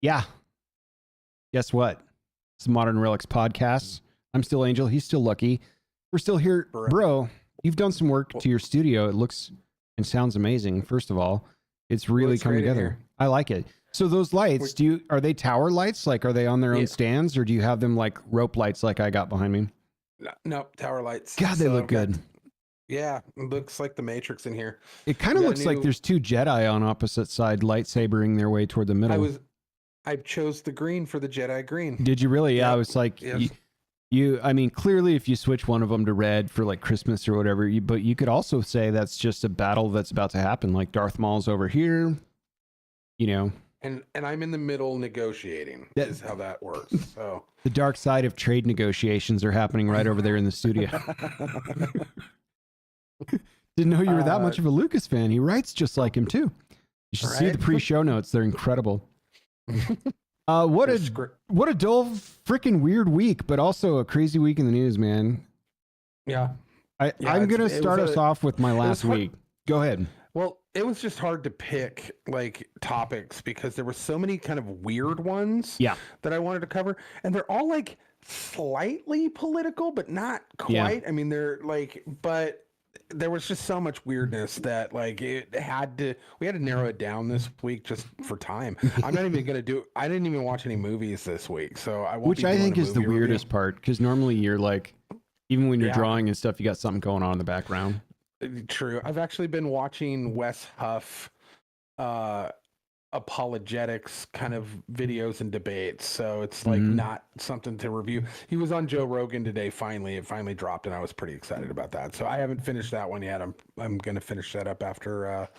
Yeah. Guess what? It's the Modern Relics podcast. I'm still Angel. He's still Lucky. We're still here. Bro, you've done some work to your studio. It looks and sounds amazing. First of all, it's really come together. I like it. So those lights, are they tower lights? Like, are they on their own stands, or do you have them like rope lights like I got behind me? No, tower lights. God, they look good. Yeah, it looks like the Matrix in here. It kind of looks like there's two Jedi on opposite side lightsabering their way toward the middle. I chose the green for the Jedi green. Did you really? Yeah, I was like, yes. I mean, clearly if you switch one of them to red for like Christmas or whatever, but you could also say that's just a battle that's about to happen. Like Darth Maul's over here, you know. And I'm in the middle negotiating. That is how that works. So the dark side of trade negotiations are happening right over there in the studio. Didn't know you were that much of a Lucas fan. He writes just like him too. You should see the pre-show notes. They're incredible. What a dull freaking weird week, but also a crazy week in the news, man. Yeah. I'm going to start us off with my last week. Go ahead. Well, it was just hard to pick like topics because there were so many kind of weird ones that I wanted to cover. And they're all like slightly political, but not quite. Yeah. I mean, they're like, but there was just so much weirdness that like we had to narrow it down this week just for time. I'm not even going to I didn't even watch any movies this week. So I won't. Which I think is the weirdest part, because normally you're like, even when you're drawing and stuff, you got something going on in the background. True. I've actually been watching Wes Huff apologetics kind of videos and debates, so it's like not something to review. He was on Joe Rogan today. It finally dropped, and I was pretty excited about that. So I haven't finished that one yet. I'm gonna finish that up after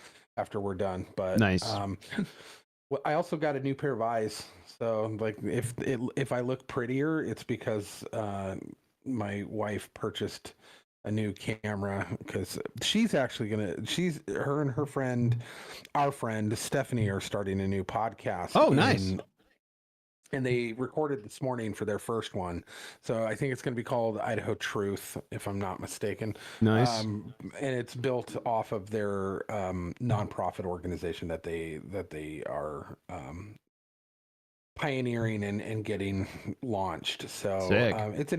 we're done. But nice. Well, I also got a new pair of eyes, so like if I look prettier, it's because my wife purchased a new camera, because she's actually her and her friend, our friend Stephanie, are starting a new podcast. Oh, nice. And they recorded this morning for their first one. So I think it's going to be called Idaho Truth, if I'm not mistaken. Nice. And it's built off of their nonprofit organization that they are pioneering and getting launched. So it's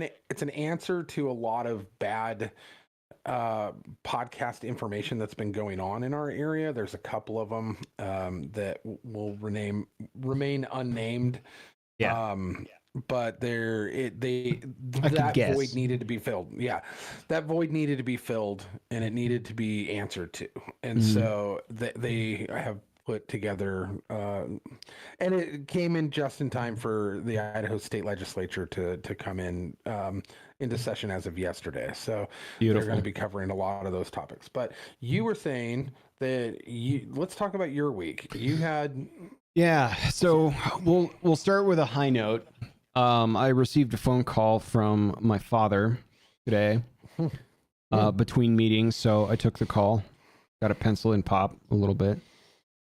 an answer to a lot of bad podcast information that's been going on in our area. There's a couple of them that will remain unnamed. But that void needed to be filled. Yeah, that void needed to be filled, and it needed to be answered to. And so they have put together, and it came in just in time for the Idaho State Legislature to come into session as of yesterday. So Beautiful. They're going to be covering a lot of those topics. But you were saying that let's talk about your week. You had so we'll start with a high note. I received a phone call from my father today between meetings, so I took the call. Got a pencil and pop a little bit.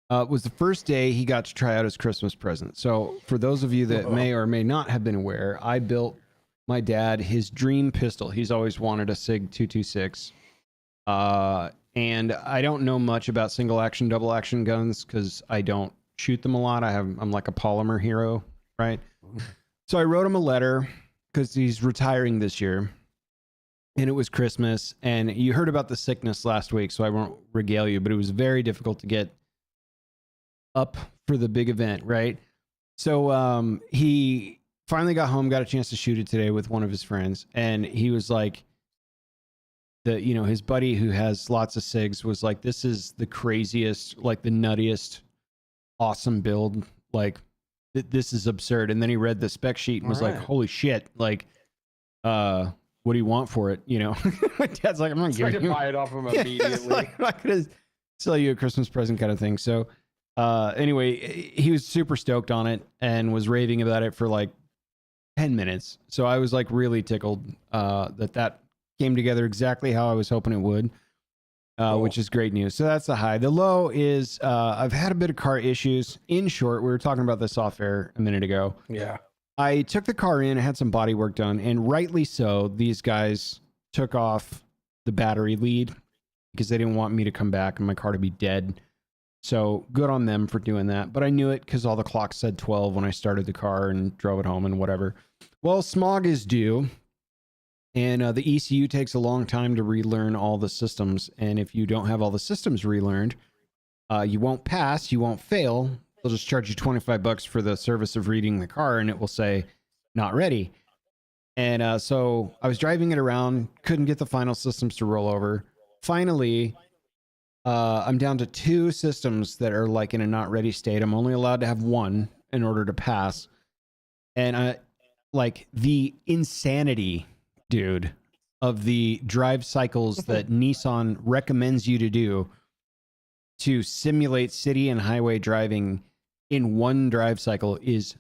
It was the first day he got to try out his Christmas present. So for those of you that may or may not have been aware, I built my dad his dream pistol. He's always wanted a SIG 226. And I don't know much about single action, double action guns because I don't shoot them a lot. I'm like a polymer hero, right? So I wrote him a letter because he's retiring this year. And it was Christmas. And you heard about the sickness last week, so I won't regale you, but it was very difficult to get up for the big event, right? So he finally got home, got a chance to shoot it today with one of his friends, and he was like, his buddy who has lots of SIGs was like, this is the craziest, like the nuttiest, awesome build, like this is absurd. And then he read the spec sheet and was like, holy shit, like what do you want for it? My dad's like, I'm not giving you. Buy it off him immediately. I'm not gonna sell you a Christmas present kind of thing. So anyway, he was super stoked on it and was raving about it for like 10 minutes. So I was like really tickled that came together exactly how I was hoping it would, which is great news. So that's the high. The low is I've had a bit of car issues. In short, we were talking about this off air a minute ago. Yeah. I took the car in, had some body work done, and rightly so, these guys took off the battery lead because they didn't want me to come back and my car to be dead. So good on them for doing that. But I knew it because all the clocks said 12 when I started the car and drove it home and whatever. Well, smog is due. And the ECU takes a long time to relearn all the systems. And if you don't have all the systems relearned, you won't pass, you won't fail. They'll just charge you $25 for the service of reading the car, and it will say not ready. And so I was driving it around, couldn't get the final systems to roll over. Finally, I'm down to 2 systems that are like in a not ready state. I'm only allowed to have 1 in order to pass. And like the insanity, dude, of the drive cycles that Nissan recommends you to do to simulate city and highway driving in one drive cycle is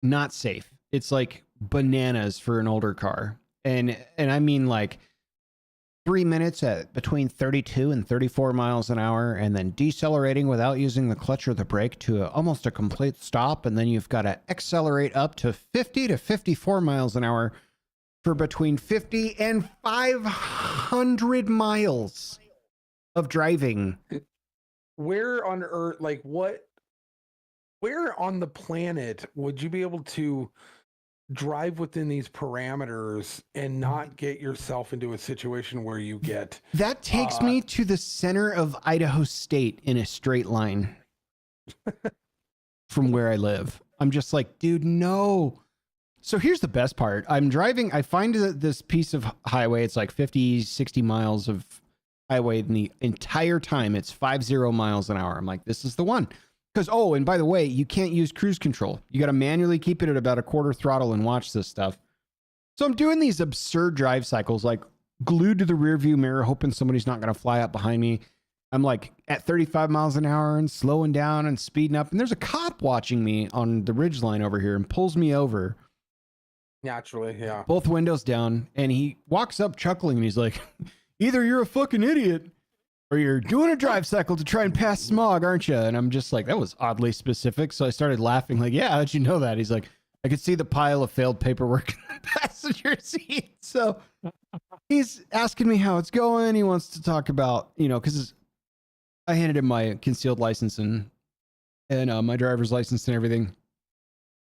not safe. It's like bananas for an older car. And I mean like 3 minutes at between 32 and 34 miles an hour, and then decelerating without using the clutch or the brake to almost a complete stop. And then you've got to accelerate up to 50 to 54 miles an hour for between 50 and 500 miles of driving. Where on earth, like where on the planet would you be able to drive within these parameters and not get yourself into a situation where you get that takes me to the center of Idaho State in a straight line from where I live. I'm just like, dude, no. So here's the best part. I'm driving, I find this piece of highway. It's like 50, 60 miles of highway in the entire time. It's 50 miles an hour. I'm like, this is the one. Because, oh, and by the way, you can't use cruise control. You got to manually keep it at about a quarter throttle and watch this stuff. So I'm doing these absurd drive cycles, like glued to the rear view mirror, hoping somebody's not going to fly up behind me. I'm like at 35 miles an hour and slowing down and speeding up. And there's a cop watching me on the ridge line over here and pulls me over. Naturally, yeah. Both windows down. And he walks up chuckling and he's like, either you're a fucking idiot or you're doing a drive cycle to try and pass smog, aren't you? And I'm just like, that was oddly specific. So I started laughing like, yeah, how'd you know that? He's like, I could see the pile of failed paperwork in the passenger seat. So he's asking me how it's going. He wants to talk about, you know, because I handed him my concealed license and my driver's license and everything.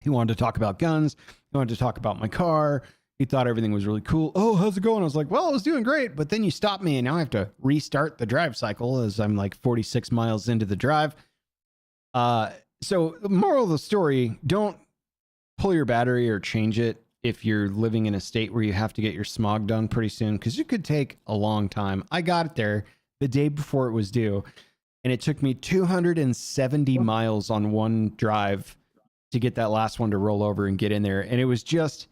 He wanted to talk about guns. He wanted to talk about my car. He thought everything was really cool. Oh, how's it going? I was like, well, it was doing great. But then you stopped me and now I have to restart the drive cycle as I'm like 46 miles into the drive. So the moral of the story, don't pull your battery or change it if you're living in a state where you have to get your smog done pretty soon, because it could take a long time. I got it there the day before it was due, and it took me 270 miles on one drive to get that last one to roll over and get in there. And it was just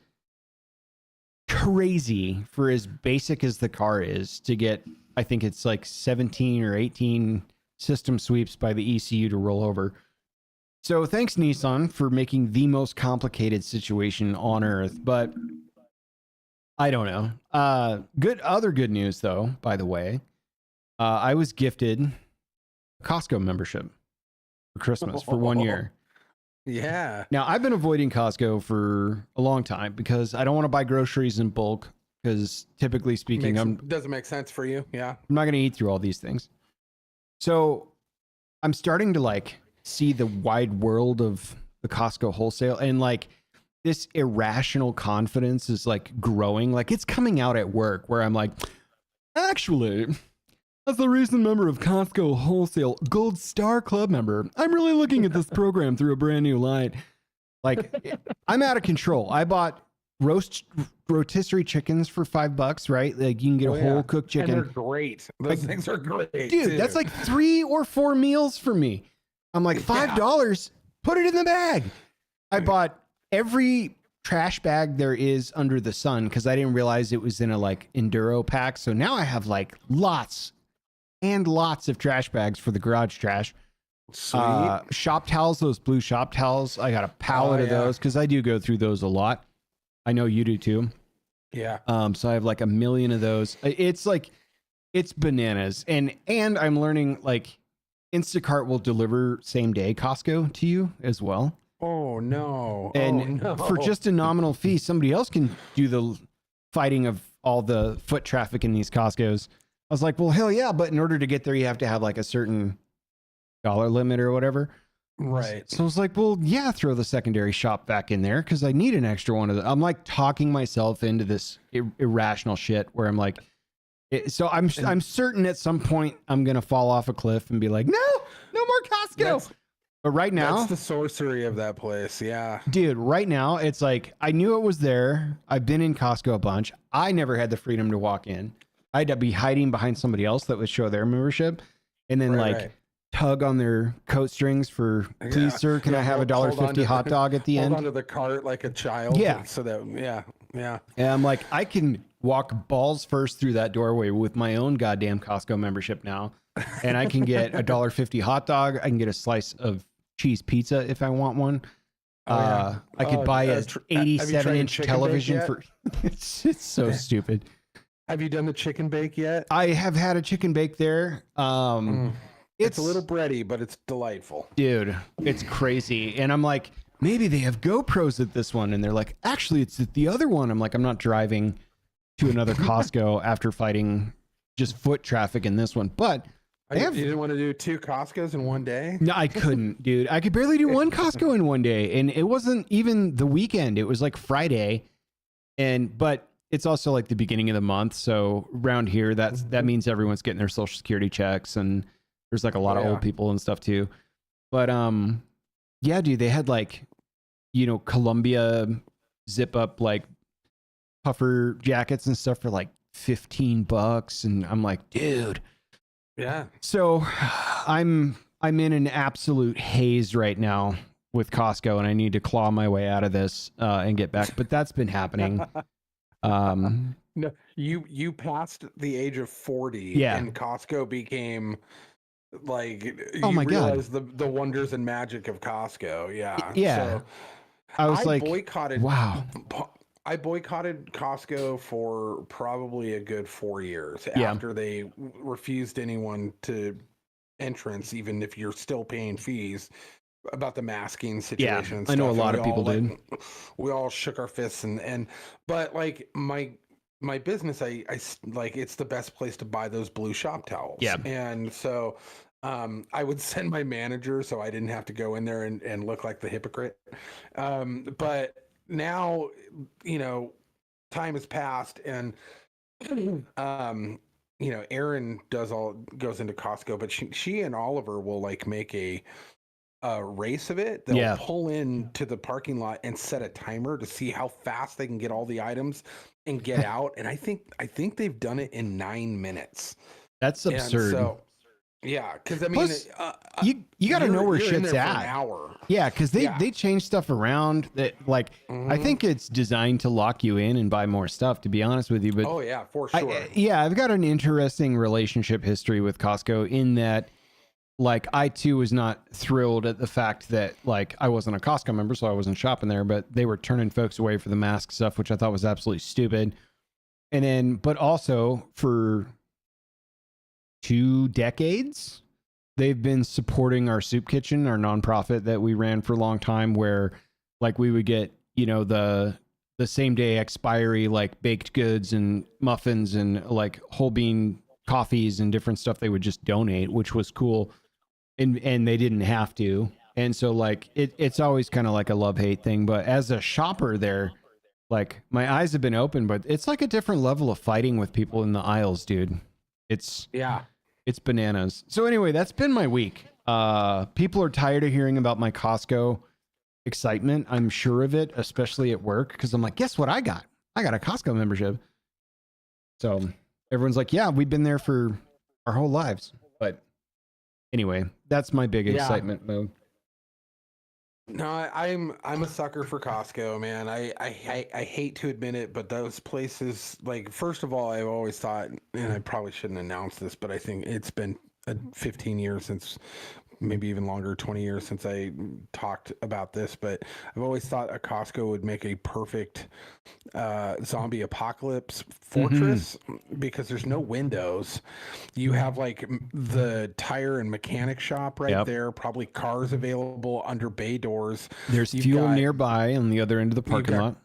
crazy for as basic as the car is to get, I think it's like 17 or 18 system sweeps by the ECU to roll over. So thanks, Nissan, for making the most complicated situation on earth. But I don't know. Other good news, though, by the way. I was gifted a Costco membership for Christmas for 1 year. Yeah. Now, I've been avoiding Costco for a long time because I don't want to buy groceries in bulk because typically speaking, doesn't make sense for you. Yeah. I'm not going to eat through all these things. So I'm starting to like see the wide world of the Costco wholesale, and like this irrational confidence is like growing. Like it's coming out at work where I'm like, actually, as a recent member of Costco Wholesale Gold Star Club member, I'm really looking at this program through a brand new light. Like, I'm out of control. I bought rotisserie chickens for $5, right? Like, you can get a whole cooked chicken. And they're great. Those things are great, dude. too. That's like 3 or 4 meals for me. I'm like, $5. Put it in the bag. I bought every trash bag there is under the sun because I didn't realize it was in a like Enduro pack. So now I have like lots and lots of trash bags for the garage trash. Sweet. Shop towels, those blue shop towels. I got a pallet of those because I do go through those a lot. I know you do too. Yeah. So I have like 1 million of those. It's like, it's bananas. And I'm learning like Instacart will deliver same day Costco to you as well. Oh no. And for just a nominal fee, somebody else can do the fighting of all the foot traffic in these Costcos. I was like, well, hell yeah. But in order to get there, you have to have like a certain limit or whatever. Right. So I was like, well, yeah, throw the secondary shop back in there because I need an extra one of them. I'm like talking myself into this irrational shit where I'm like, so I'm certain at some point I'm gonna fall off a cliff and be like, no more Costco. But right now, that's the sorcery of that place. Yeah, dude. Right now, it's like I knew it was there. I've been in Costco a bunch. I never had the freedom to walk in. I had to be hiding behind somebody else that would show their membership, and then tug on their coat strings for, please, sir, can I have $1.50 hot dog at the end? Hold onto the cart like a child. Yeah. So that, yeah. And I'm like, I can walk balls first through that doorway with my own goddamn Costco membership now. And I can get $1.50 hot dog. I can get a slice of cheese pizza if I want one. I could buy a 87-inch television for, it's so stupid. Have you done the chicken bake yet? I have had a chicken bake there. It's a little bready, but it's delightful. Dude, it's crazy. And I'm like, maybe they have GoPros at this one. And they're like, actually, it's at the other one. I'm like, I'm not driving to another Costco after fighting just foot traffic in this one. But you didn't want to do 2 Costcos in one day? No, I couldn't, dude. I could barely do one Costco in one day. And it wasn't even the weekend. It was like Friday. But it's also like the beginning of the month. So around here, that means everyone's getting their Social Security checks, and there's like a lot of old people and stuff too. But yeah, dude, they had like, Columbia zip up like puffer jackets and stuff for like $15, and I'm like, dude. Yeah. So I'm in an absolute haze right now with Costco, and I need to claw my way out of this and get back. But that's been happening. No, you passed the age of 40, and Costco became like, oh my God, the wonders and magic of Costco. Yeah. So I boycotted. Wow. I boycotted Costco for probably a good 4 years after they refused anyone to entrance, even if you're still paying fees, about the masking situation. Yeah, and I know a stuff. lot of people did. We all shook our fists but like my business, I like, it's the best place to buy those blue shop towels. Yeah. And so I would send my manager so I didn't have to go in there and look like the hypocrite. But now, time has passed, and Erin goes into Costco, but she and Oliver will like make a race of it. They'll pull into the parking lot and set a timer to see how fast they can get all the items and get out. And I think they've done it in 9 minutes. That's absurd. So, yeah, because I mean, plus, you got to know where shit's at. For an hour. Yeah, because they change stuff around. That I think it's designed to lock you in and buy more stuff. To be honest with you, but oh yeah, for sure. I've got an interesting relationship history with Costco in that, like, I too was not thrilled at the fact that like I wasn't a Costco member, so I wasn't shopping there. But they were turning folks away for the mask stuff, which I thought was absolutely stupid. And then, but also for 2 decades, they've been supporting our soup kitchen, our nonprofit that we ran for a long time, where like we would get, the same day expiry, like baked goods and muffins and like whole bean coffees and different stuff they would just donate, which was cool. And they didn't have to. And so like, it's always kind of like a love-hate thing. But as a shopper there, like my eyes have been open, but it's like a different level of fighting with people in the aisles, dude. It's bananas. So anyway, that's been my week. People are tired of hearing about my Costco excitement. I'm sure of it, especially at work, because I'm like, guess what I got? I got a Costco membership. So everyone's like, yeah, we've been there for our whole lives. But anyway, that's my big excitement mode. No, I'm a sucker for Costco, man. I hate to admit it, but those places, like, first of all, I've always thought, and I probably shouldn't announce this, but I think it's been 15 years since, maybe even longer, 20 years since I talked about this, but I've always thought a Costco would make a perfect zombie apocalypse fortress because there's no windows. You have like the tire and mechanic shop right there, probably cars available under bay doors. There's fuel nearby on the other end of the parking lot.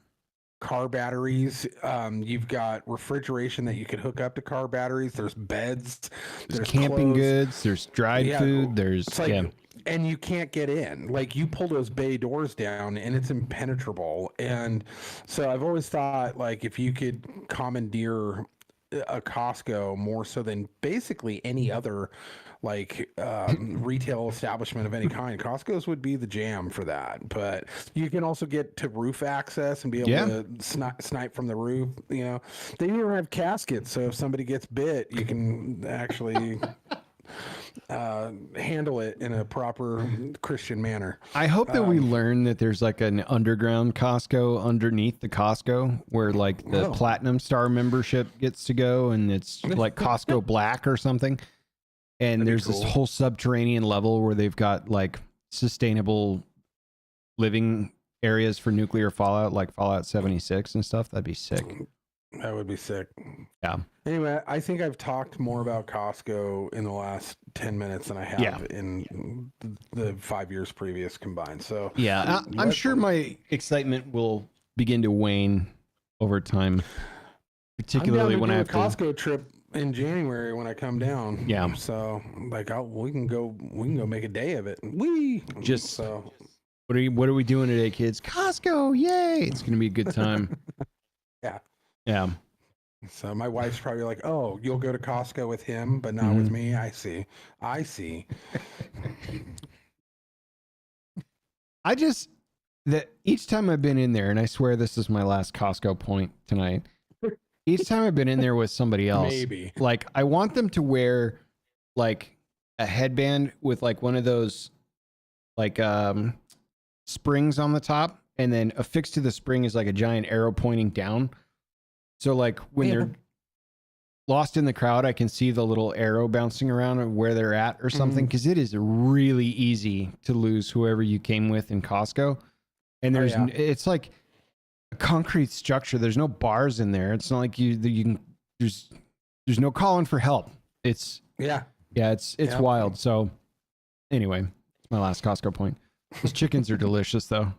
car batteries. You've got refrigeration that you could hook up to car batteries. There's beds. There's camping clothes. goods. There's dried food. There's it's like, and you can't get in. Like, you pull those bay doors down and it's impenetrable. And so I've always thought, like, if you could commandeer a Costco more so than basically any other like retail establishment of any kind, Costco's would be the jam for that. But you can also get to roof access and be able to snipe from the roof. You know, they even have caskets, so if somebody gets bit, you can actually handle it in a proper Christian manner. I hope that we learn that there's like an underground Costco underneath the Costco where like the Platinum Star membership gets to go, and it's like Costco Black or something. And there's this whole subterranean level where they've got like sustainable living areas for nuclear fallout, like Fallout 76 and stuff. That'd be sick. That would be sick. Yeah. Anyway, I think I've talked more about Costco in the last 10 minutes than I have in the 5 years previous combined. So yeah, I'm sure my excitement will begin to wane over time, particularly when I have a Costco trip in January when I come down. Yeah. So like we can go make a day of it. What are we doing today, kids? Costco, yay! It's gonna be a good time. Yeah. Yeah. So my wife's probably like, "Oh, you'll go to Costco with him, but not with me." I see. That each time I've been in there, and I swear this is my last Costco point tonight. Each time I've been in there with somebody else, maybe like I want them to wear like a headband with like one of those like springs on the top, and then affixed to the spring is like a giant arrow pointing down. So like when they're lost in the crowd, I can see the little arrow bouncing around of where they're at or something, because it is really easy to lose whoever you came with in Costco. And it's like a concrete structure. There's no bars in there. It's not like you can there's no calling for help. It's wild. So anyway, it's my last Costco point. Those chickens are delicious though.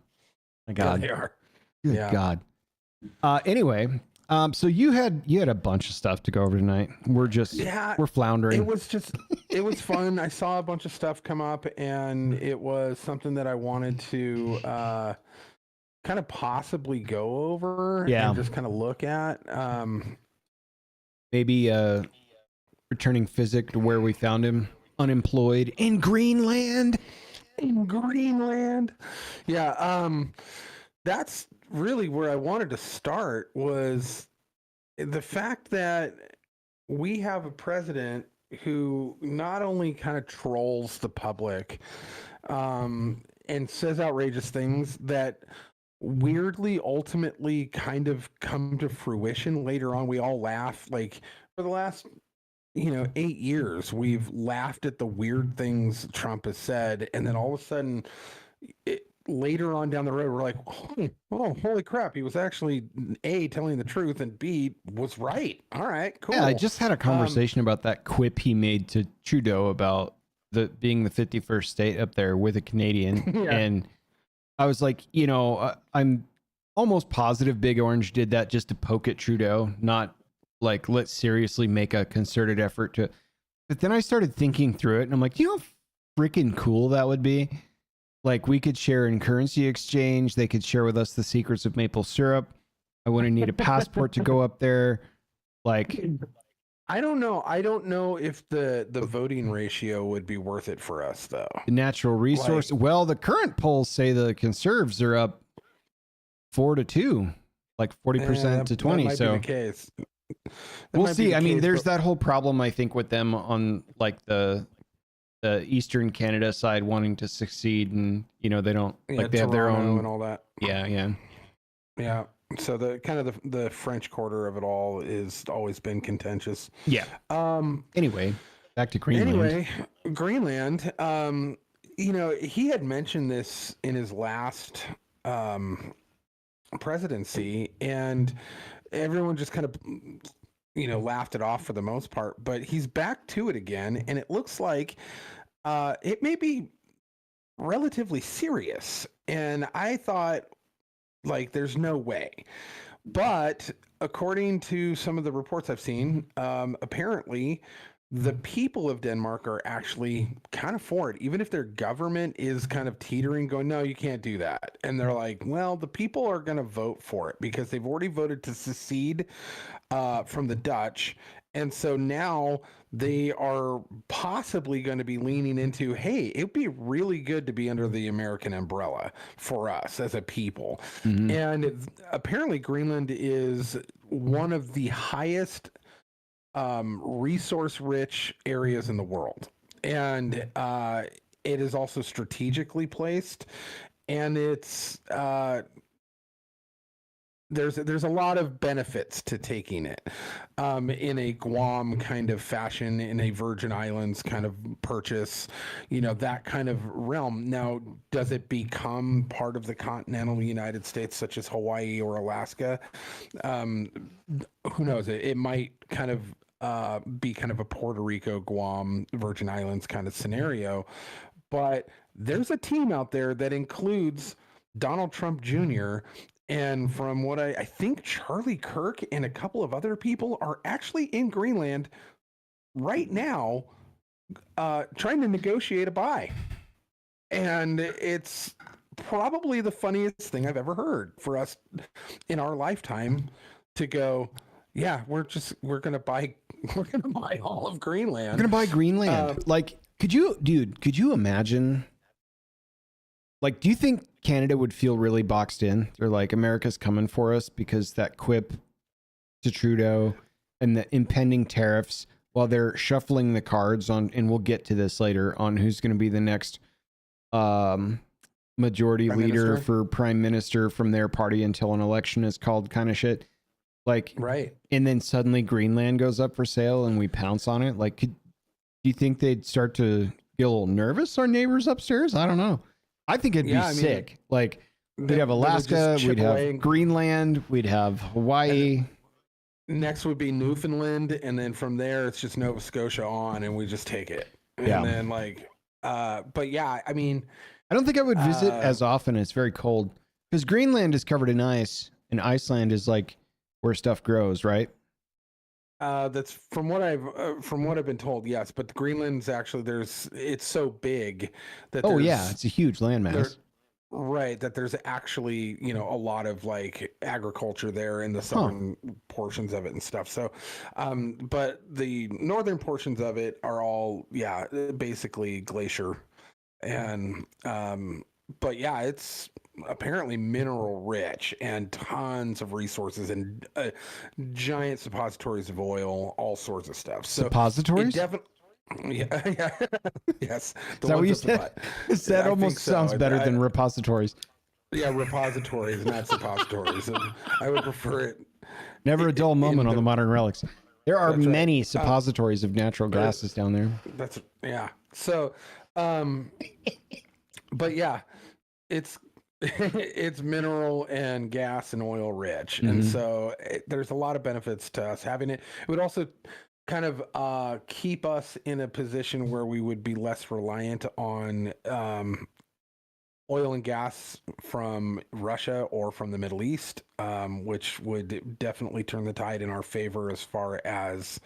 My God. Yeah, they are. Good God. Anyway, so you had a bunch of stuff to go over tonight. We're floundering. It was fun. I saw a bunch of stuff come up, and it was something that I wanted to kind of possibly go over and just kind of look at. Maybe returning Physic to where we found him, unemployed in Greenland. Yeah. That's really where I wanted to start, was the fact that we have a president who not only kind of trolls the public and says outrageous things that weirdly ultimately kind of come to fruition later on. We all laugh. Like, for the last 8 years, we've laughed at the weird things Trump has said, and then all of a sudden later on down the road, we're like, holy crap, he was actually A, telling the truth, and B, was right. All right, cool. Yeah, I just had a conversation about that quip he made to Trudeau about being the 51st state up there with a Canadian. And I was like, I'm almost positive Big Orange did that just to poke at Trudeau, not like, let's seriously make a concerted effort to. But then I started thinking through it, and I'm like, how freaking cool that would be. Like, we could share in currency exchange. They could share with us the secrets of maple syrup. I wouldn't need a passport to go up there. Like, I don't know if the voting ratio would be worth it for us, though. The natural resource. Well, the current polls say the Conservatives are up 4-2, like 40% to 20. That might so be the case. We'll see. I mean, there's that whole problem, I think, with them on like the Eastern Canada side wanting to succeed, and they don't like they have their own and all that. Yeah. So the kind of the French Quarter of it all is always been contentious. Yeah. Anyway, back to Greenland. Greenland. He had mentioned this in his last presidency, and everyone just kind of laughed it off for the most part. But he's back to it again, and it looks like it may be relatively serious. And I thought, like, there's no way. But according to some of the reports I've seen, apparently the people of Denmark are actually kind of for it, even if their government is kind of teetering, going, no, you can't do that. And they're like, well, the people are going to vote for it because they've already voted to secede from the Dutch. And so now they are possibly going to be leaning into, hey, it'd be really good to be under the American umbrella for us as a people. Mhm. And apparently, Greenland is one of the highest resource rich areas in the world. And it is also strategically placed. And it's there's a lot of benefits to taking it in a Guam kind of fashion, in a Virgin Islands kind of purchase, that kind of realm. Now, does it become part of the continental United States, such as Hawaii or Alaska? Who knows? It might kind of be kind of a Puerto Rico, Guam, Virgin Islands kind of scenario. But there's a team out there that includes Donald Trump Jr. And from what I think Charlie Kirk and a couple of other people are actually in Greenland right now trying to negotiate a buy. And it's probably the funniest thing I've ever heard for us in our lifetime to go, yeah, we're gonna buy all of Greenland. We're gonna buy Greenland. Could you imagine? Like, do you think Canada would feel really boxed in? They're like, America's coming for us because that quip to Trudeau and the impending tariffs, while they're shuffling the cards on, and we'll get to this later, on who's going to be the next majority leader for prime minister from their party until an election is called, kind of shit. Like, right. And then suddenly Greenland goes up for sale and we pounce on it. Like, do you think they'd start to get a little nervous, our neighbors upstairs? I don't know. I think it'd be sick. Like, we'd have Alaska, we'd have Greenland, we'd have Hawaii. Next would be Newfoundland, and then from there it's just Nova Scotia on, and we just take it. And then but yeah, I mean, I don't think I would visit as often. It's very cold because Greenland is covered in ice, and Iceland is like where stuff grows, right? That's from what I've been told, yes. But Greenland's actually it's so big that it's a huge landmass. Right, that there's actually a lot of like agriculture there in the southern portions of it and stuff. So, but the northern portions of it are all basically glacier, and but yeah, it's apparently mineral rich and tons of resources and giant suppositories of oil, all sorts of stuff. So suppositories? Definitely. Yeah. Yes. Is that what you said? That almost sounds better than repositories. Yeah, repositories, not suppositories. I would prefer it. Never a dull moment on the Modern Relics. There are many suppositories of natural gases down there. So, but yeah, it's mineral and gas and oil rich, and so there's a lot of benefits to us having it. It would also kind of keep us in a position where we would be less reliant on oil and gas from Russia or from the Middle East, which would definitely turn the tide in our favor as far as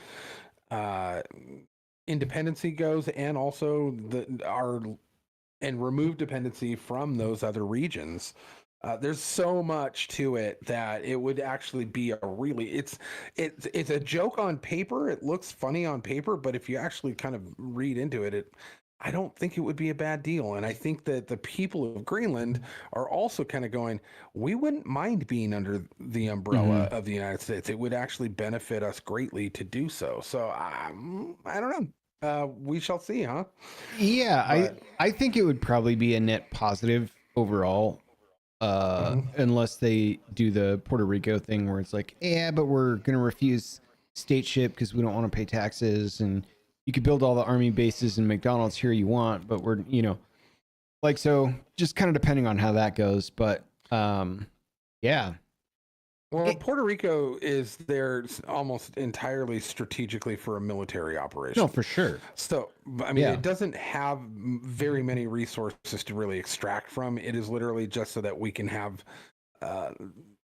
independency goes, and also remove dependency from those other regions. There's so much to it that it would actually be it's a joke on paper. It looks funny on paper, but if you actually kind of read into it, I don't think it would be a bad deal. And I think that the people of Greenland are also kind of going, we wouldn't mind being under the umbrella of the United States. It would actually benefit us greatly to do so. So I don't know. We shall see, huh? Yeah, I think it would probably be a net positive overall. Unless they do the Puerto Rico thing where it's like, yeah, but we're going to refuse stateship because we don't want to pay taxes, and you could build all the army bases and McDonald's here you want, but we're, so just kind of depending on how that goes. But, yeah. Well, Puerto Rico is there almost entirely strategically for a military operation. No, for sure. So, I mean, it doesn't have very many resources to really extract from. It is literally just so that we can have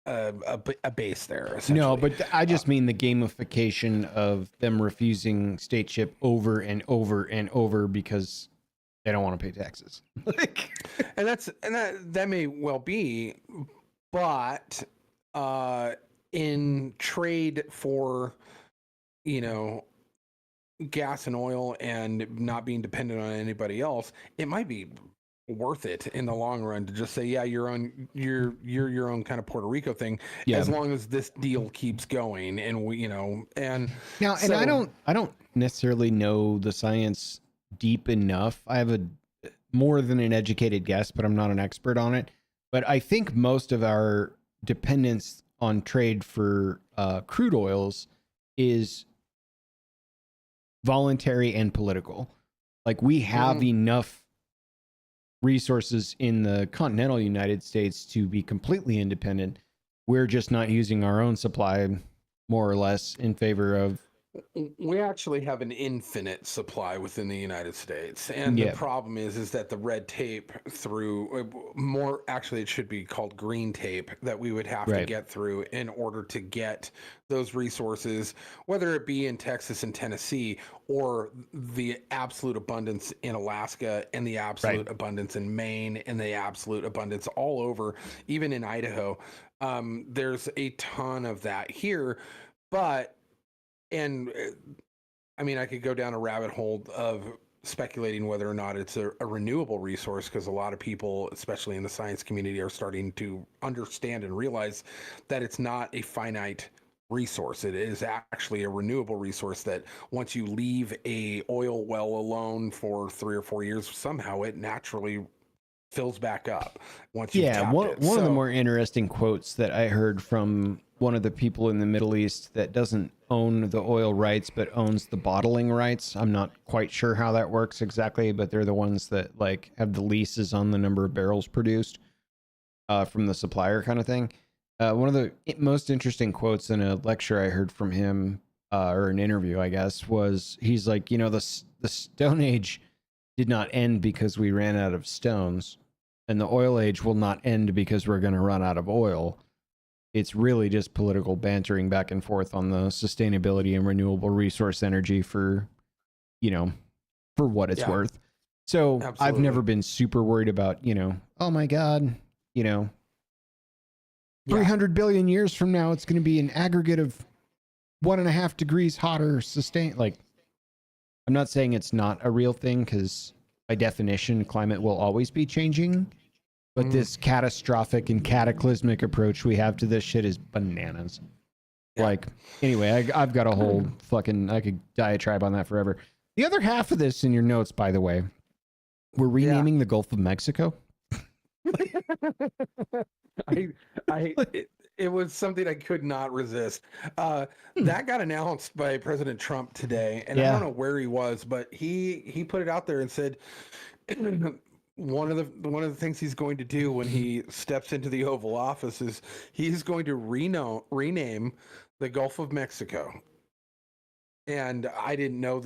a base there. No, Essentially. but I just mean the gamification of them refusing state ship over and over and over because they don't want to pay taxes. and that may well be, but in trade for, you know, gas and oil and not being dependent on anybody else, it might be worth it in the long run to just say, yeah, you're your own kind of Puerto Rico thing, as long as this deal keeps going. And we, you know, and now, and I don't necessarily know the science deep enough. I have a more than an educated guess, but I'm not an expert on it. But I think most of our dependence on trade for crude oils is voluntary and political. Like we have enough resources in the continental United States to be completely independent. We're just not using our own supply, more or less, in favor of. We actually have an infinite supply within the United States, and the problem is that the red tape through more, actually it should be called green tape, that we would have to get through in order to get those resources, whether it be in Texas and Tennessee, or the absolute abundance in Alaska, and the absolute abundance in Maine, and the absolute abundance all over, even in Idaho. There's a ton of that here, but and I mean, I could go down a rabbit hole of speculating whether or not it's a renewable resource, because a lot of people, especially in the science community, are starting to understand and realize that it's not a finite resource. It is actually a renewable resource that once you leave a oil well alone for 3 or 4 years, somehow it naturally fills back up once you've tapped it. One of the more interesting quotes that I heard from one of the people in the Middle East that doesn't own the oil rights but owns the bottling rights. I'm not quite sure how that works exactly, but they're the ones that like have the leases on the number of barrels produced from the supplier kind of thing. One of the most interesting quotes in a lecture I heard from him, or an interview, I guess, was he's like, you know, the Stone Age did not end because we ran out of stones, and the oil age will not end because we're going to run out of oil. It's really just political bantering back and forth on the sustainability and renewable resource energy for, you know, for what it's worth. So absolutely. I've never been super worried about, you know, oh my God, you know, 300 billion years from now, it's going to be an aggregate of 1.5 degrees hotter like, I'm not saying it's not a real thing, because by definition, climate will always be changing. But this catastrophic and cataclysmic approach we have to this shit is bananas. Yeah. Like, anyway, I've got a whole fucking, I could diatribe on that forever. The other half of this in your notes, by the way, we're renaming the Gulf of Mexico. It was something I could not resist. That got announced by President Trump today, and I don't know where he was, but he put it out there and said one of the things he's going to do when he steps into the Oval Office is he's going to rename the Gulf of Mexico. And I didn't know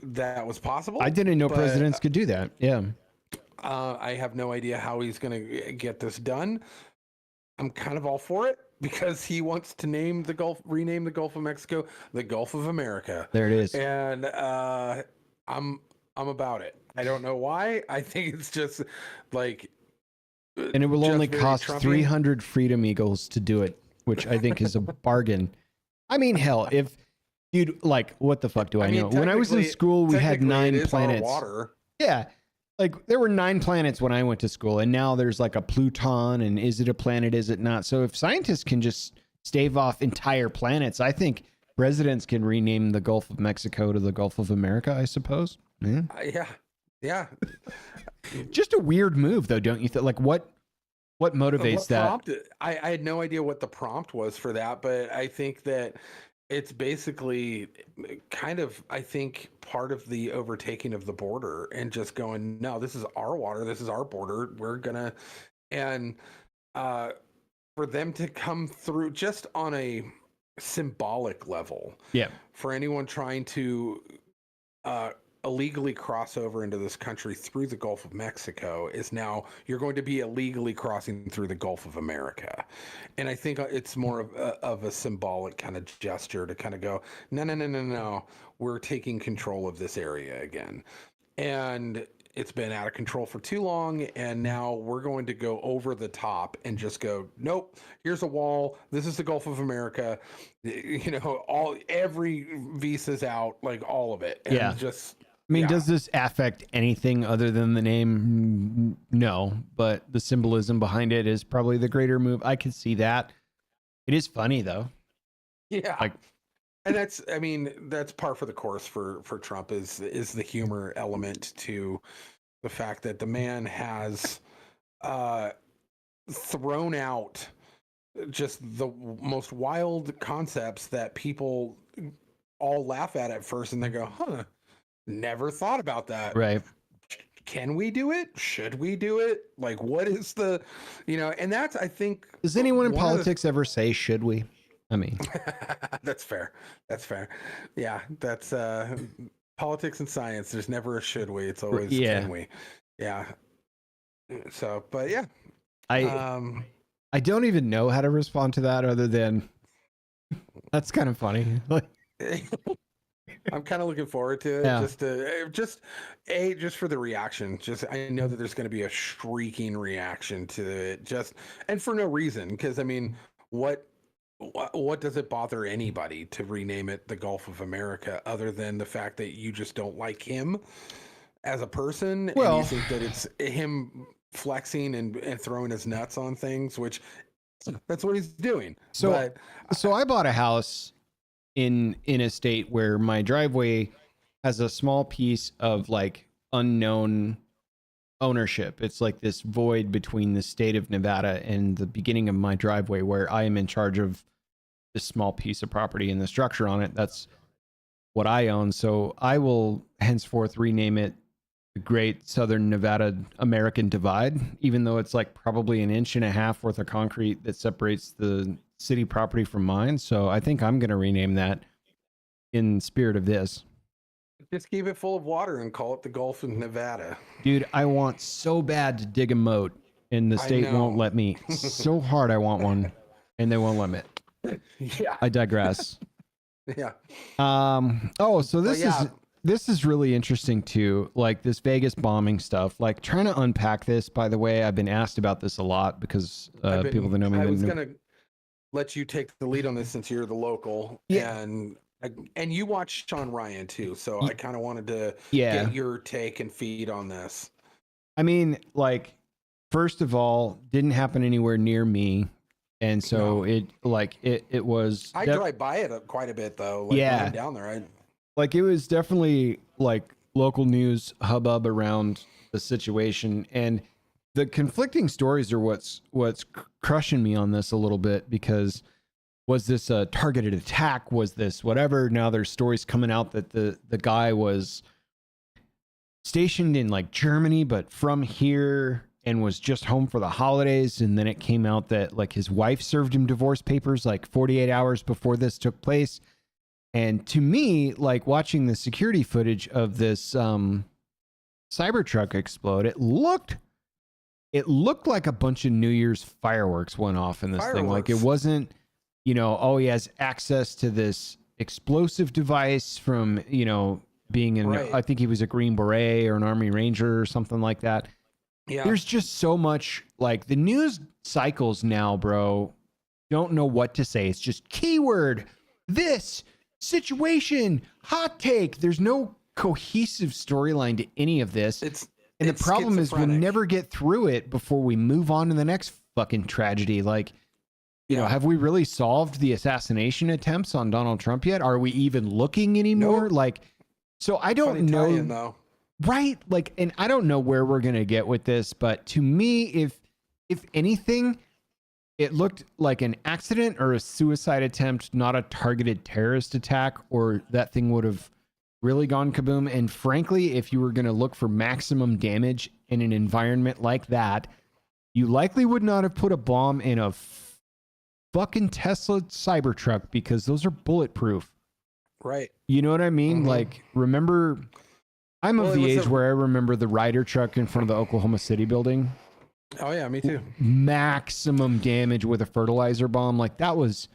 that was possible. I didn't know presidents could do that. Yeah. I have no idea how he's going to get this done. I'm kind of all for it, because he wants to rename the Gulf of Mexico the Gulf of America. There it is. And I'm about it. I don't know why. I think it's just like, and it will only cost Trumpian. 300 Freedom Eagles to do it, which I think is a bargain. I mean, hell, if you'd like, what the fuck do I know? When I was in school, we had 9 planets. Water. Yeah. Like there were 9 planets when I went to school, and now there's like a Pluton, and is it a planet? Is it not? So if scientists can just stave off entire planets, I think presidents can rename the Gulf of Mexico to the Gulf of America, I suppose. Yeah. Yeah. Just a weird move, though, don't you think? Like what motivates that? I had no idea what the prompt was for that, but I think that it's basically kind of, I think, part of the overtaking of the border and just going, no, this is our water. This is our border. We're gonna, and for them to come through just on a symbolic level. Yeah. For anyone trying to illegally cross over into this country through the Gulf of Mexico is now you're going to be illegally crossing through the Gulf of America. And I think it's more of a symbolic kind of gesture to kind of go, no, no, no, no, no, we're taking control of this area again. And it's been out of control for too long, and now we're going to go over the top and just go, nope, here's a wall, this is the Gulf of America, you know, every visa's out, like all of it. And just I mean, does this affect anything other than the name? No, but the symbolism behind it is probably the greater move. I could see that. It is funny though. Yeah. Like, and that's par for the course for Trump is the humor element to the fact that the man has thrown out just the most wild concepts that people all laugh at first, and they go, huh, never thought about that. Right. Can we do it? Should we do it? Like, what is the, you know, and that's, I think. Does anyone in politics ever say, should we? I mean, that's fair. That's fair. Yeah. That's politics and science. There's never a should we. It's always can we. Yeah. So, but yeah. I don't even know how to respond to that other than that's kind of funny. I'm kind of looking forward to it. Yeah. Just for the reaction. Just, I know that there's going to be a shrieking reaction to it, and for no reason. Because I mean, what does it bother anybody to rename it the Gulf of America other than the fact that you just don't like him as a person? Well, and you think that it's him flexing and throwing his nuts on things, which that's what he's doing. So I bought a house in a state where my driveway has a small piece of like unknown ownership. It's like this void between the state of Nevada and the beginning of my driveway where I am in charge of this small piece of property and the structure on it. That's what I own. So I will henceforth rename it the Great Southern Nevada American Divide, even though it's like probably 1.5 inches worth of concrete that separates the city property from mine. So I think I'm going to rename that in spirit of this. Just keep it full of water and call it the Gulf of Nevada. Dude, I want so bad to dig a moat and the state won't let me. So hard I want one and they won't let me. Yeah. I digress. Yeah. So this is really interesting too. Like this Vegas bombing stuff, like trying to unpack this, by the way, I've been asked about this a lot because people that know me. I was going to let you take the lead on this since you're the local. Yeah. And you watched Sean Ryan too, so I kind of wanted to get your take and feed on this. I mean, like, first of all, didn't happen anywhere near me, and so it was. I drive by it quite a bit though. Like, when I'm down there. Like it was definitely like local news hubbub around the situation, and the conflicting stories are what's crushing me on this a little bit because. Was this a targeted attack? Was this whatever? Now there's stories coming out that the guy was stationed in like Germany, but from here and was just home for the holidays. And then it came out that like his wife served him divorce papers like 48 hours before this took place. And to me, like watching the security footage of this Cybertruck explode, it looked like a bunch of New Year's fireworks went off in this thing. Like it wasn't, you know, oh, he has access to this explosive device from, you know, being in, I think he was a Green Beret or an Army Ranger or something like that. Yeah. There's just so much, like the news cycles now, bro, don't know what to say. It's just keyword, this, situation, hot take. There's no cohesive storyline to any of this. And the problem is we'll never get through it before we move on to the next fucking tragedy. Like, you know, have we really solved the assassination attempts on Donald Trump yet? Are we even looking anymore? Nope. Like, so I don't know. Right? Like, and I don't know where we're going to get with this, but to me, if anything, it looked like an accident or a suicide attempt, not a targeted terrorist attack, or that thing would have really gone kaboom. And frankly, if you were going to look for maximum damage in an environment like that, you likely would not have put a bomb in a fucking Tesla Cybertruck because those are bulletproof. Right. You know what I mean? Mm-hmm. Like, remember, I'm of the age where I remember the Ryder truck in front of the Oklahoma City building. Oh yeah, me too. Maximum damage with a fertilizer bomb. Like that was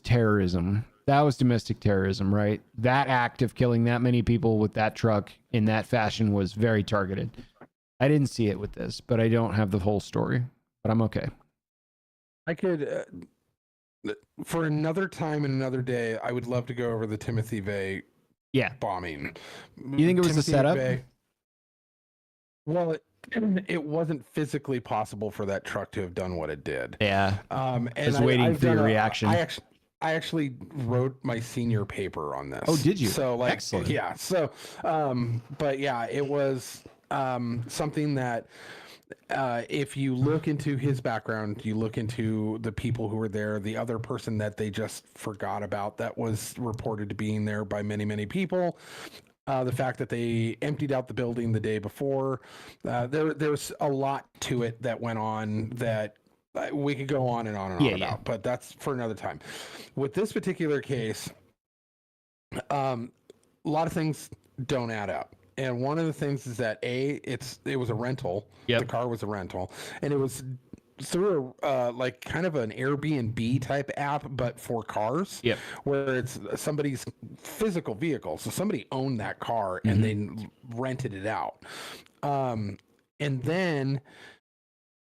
terrorism. That was domestic terrorism, right? That act of killing that many people with that truck in that fashion was very targeted. I didn't see it with this, but I don't have the whole story, but I'm okay. I could, for another time and another day, I would love to go over the Timothy Veigh bombing. You think it was a setup? Well, it wasn't physically possible for that truck to have done what it did. Yeah. And I was waiting for your reaction. I actually wrote my senior paper on this. Oh, did you? So like, excellent. Yeah. So, but yeah, it was something that if you look into his background, you look into the people who were there, the other person that they just forgot about that was reported to being there by many, many people. The fact that they emptied out the building the day before, there's a lot to it that went on that we could go on and on and on about, but that's for another time. With this particular case, a lot of things don't add up. And one of the things is that it was a rental. Yep. The car was a rental, and it was through like kind of an Airbnb type app, but for cars. Yep. Where it's somebody's physical vehicle. So somebody owned that car and they rented it out. And then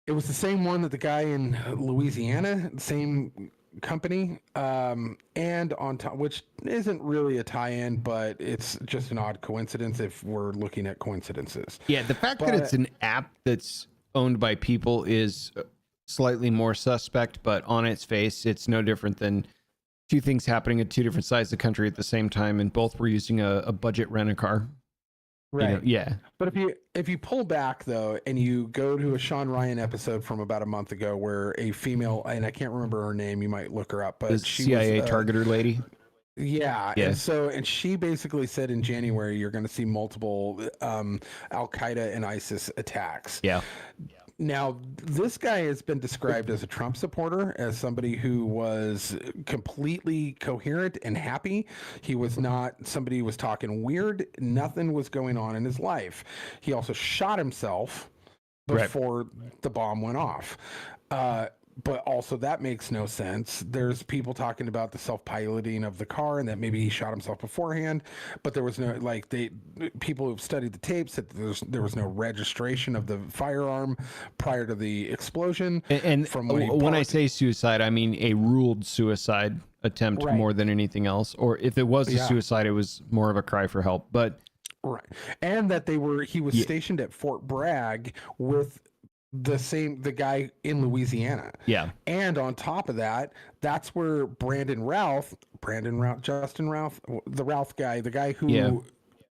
it was the same one that the guy in Louisiana, same company, and on top, which isn't really a tie-in, but it's just an odd coincidence if we're looking at coincidences. Yeah, the fact that it's an app that's owned by people is slightly more suspect, but on its face, it's no different than two things happening at two different sides of the country at the same time, and both were using a budget rent-a-car. Right. You know, yeah. But if you pull back though, and you go to a Sean Ryan episode from about a month ago, where a female, and I can't remember her name, you might look her up, but the she CIA was, targeter lady. Yeah. And she basically said in January you're going to see multiple Al Qaeda and ISIS attacks. Yeah. Now, this guy has been described as a Trump supporter, as somebody who was completely coherent and happy. He was not somebody who was talking weird. Nothing was going on in his life. He also shot himself before the bomb went off. But also that makes no sense. There's people talking about the self-piloting of the car and that maybe he shot himself beforehand, but there was no, people who've studied the tapes said there was no registration of the firearm prior to the explosion. And from when I say suicide, I mean a ruled suicide attempt more than anything else. Or if it was a suicide, it was more of a cry for help. But and that he was stationed at Fort Bragg with the guy in Louisiana. Yeah. And on top of that, that's where Justin Rauth, the Rauth guy, the guy who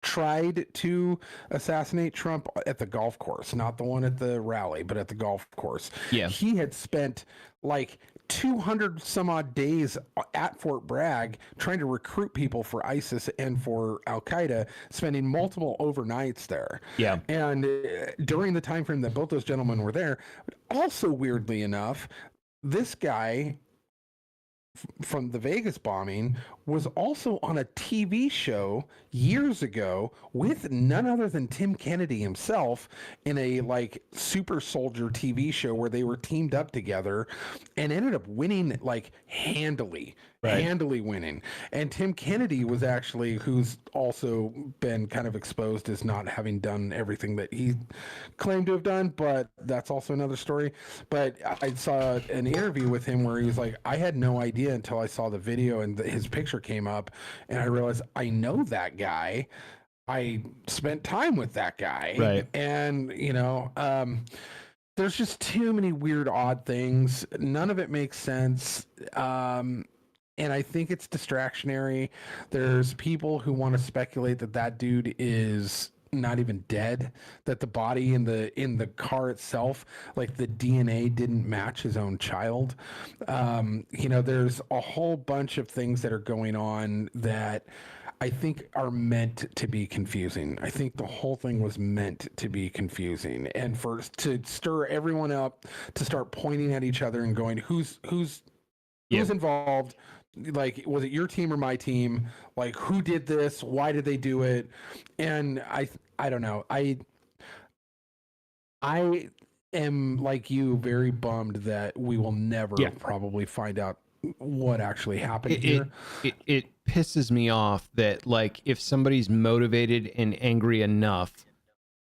tried to assassinate Trump at the golf course, not the one at the rally, but at the golf course. Yeah. He had spent like 200 some odd days at Fort Bragg trying to recruit people for ISIS and for Al Qaeda, spending multiple overnights there. Yeah. And during the time frame that both those gentlemen were there, also weirdly enough, this guy from the Vegas bombing was also on a TV show years ago with none other than Tim Kennedy himself in a super soldier TV show where they were teamed up together and ended up winning handily winning. And Tim Kennedy was actually, who's also been kind of exposed as not having done everything that he claimed to have done, but that's also another story. But I saw an interview with him where he was like, I had no idea until I saw the video and his picture came up and I realized I know that guy. I spent time with that guy. Right. And, there's just too many weird, odd things. None of it makes sense. And I think it's distractionary. There's people who want to speculate that dude is not even dead, that the body in the car itself, the DNA didn't match his own child. There's a whole bunch of things that are going on that I think are meant to be confusing. I think the whole thing was meant to be confusing, and to stir everyone up, to start pointing at each other and going, who's involved? like, was it your team or my team? Like, who did this? Why did they do it? And I don't know. I am like you, very bummed that we will never probably find out what actually happened here. It pisses me off that, like, if somebody's motivated and angry enough,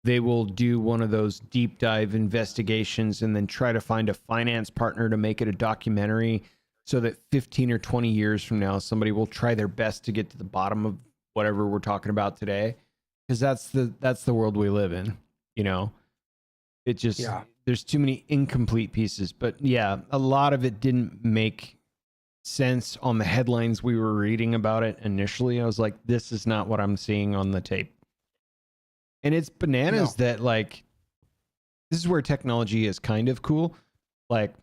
they will do one of those deep dive investigations and then try to find a finance partner to make it a documentary, so that 15 or 20 years from now, somebody will try their best to get to the bottom of whatever we're talking about today. Because that's the world we live in, you know. It just, there's too many incomplete pieces. But yeah, a lot of it didn't make sense on the headlines we were reading about it initially. I was like, this is not what I'm seeing on the tape. And it's bananas that, like, this is where technology is kind of cool. Like,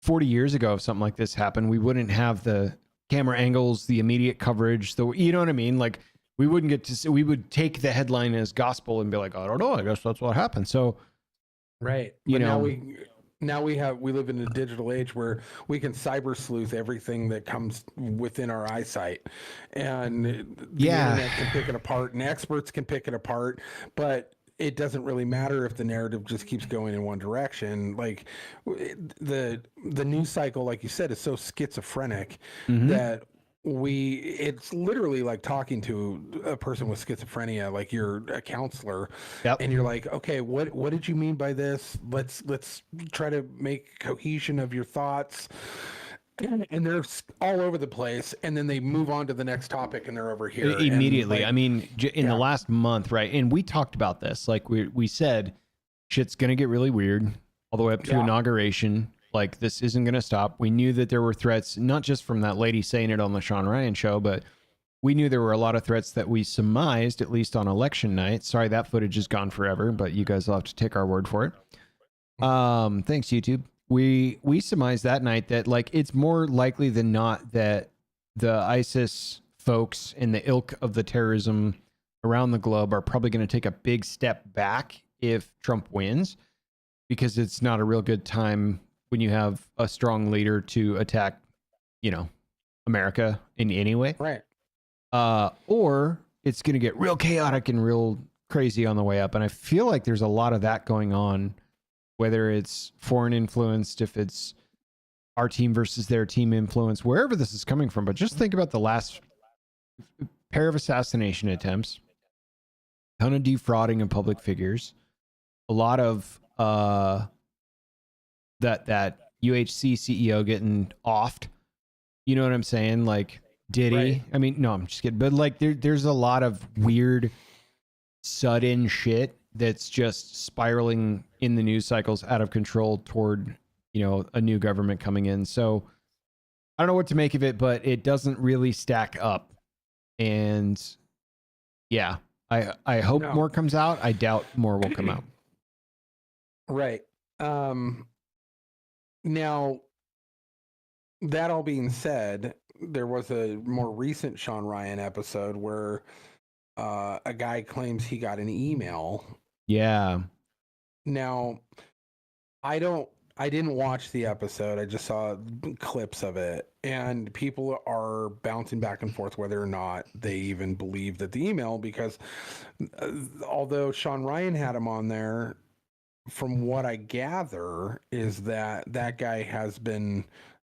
40 years ago, if something like this happened, we wouldn't have the camera angles, the immediate coverage, you know what I mean? Like, we wouldn't get to see, we would take the headline as gospel and be like, I don't know, I guess that's what happened. So, right. You know, now we live in a digital age where we can cyber sleuth everything that comes within our eyesight, and the internet can pick it apart, and experts can pick it apart, but it doesn't really matter if the narrative just keeps going in one direction. Like, the news cycle, like you said, is so schizophrenic that it's literally like talking to a person with schizophrenia, like you're a counselor, and you're like, okay, what did you mean by this? Let's try to make cohesion of your thoughts. And they're all over the place, and then they move on to the next topic, and they're over here immediately. Like, I mean, in the last month, right? And we talked about this. Like, we said, shit's gonna get really weird all the way up to inauguration. Like, this isn't gonna stop. We knew that there were threats, not just from that lady saying it on the Sean Ryan show, but we knew there were a lot of threats that we surmised, at least on election night. Sorry, that footage is gone forever, but you guys will have to take our word for it. Thanks, YouTube. We surmised that night that, like, it's more likely than not that the ISIS folks and the ilk of the terrorism around the globe are probably going to take a big step back if Trump wins, because it's not a real good time when you have a strong leader to attack, you know, America in any way. Right. Or it's going to get real chaotic and real crazy on the way up. And I feel like there's a lot of that going on, whether it's foreign influenced, if it's our team versus their team influence, wherever this is coming from. But just think about the last pair of assassination attempts, ton of defrauding of public figures, a lot of that UHC CEO getting offed. You know what I'm saying? Like Diddy. Right. I mean, no, I'm just kidding. But like there's a lot of weird, sudden shit that's just spiraling in the news cycles out of control toward, you know, a new government coming in. So I don't know what to make of it, but it doesn't really stack up. And yeah, I hope more comes out. I doubt more will come out. Right. Now, that all being said, there was a more recent Sean Ryan episode where a guy claims he got an email. Yeah. Now, I didn't watch the episode. I just saw clips of it, and people are bouncing back and forth whether or not they even believe that the email, because although Sean Ryan had him on there, from what I gather is that guy has been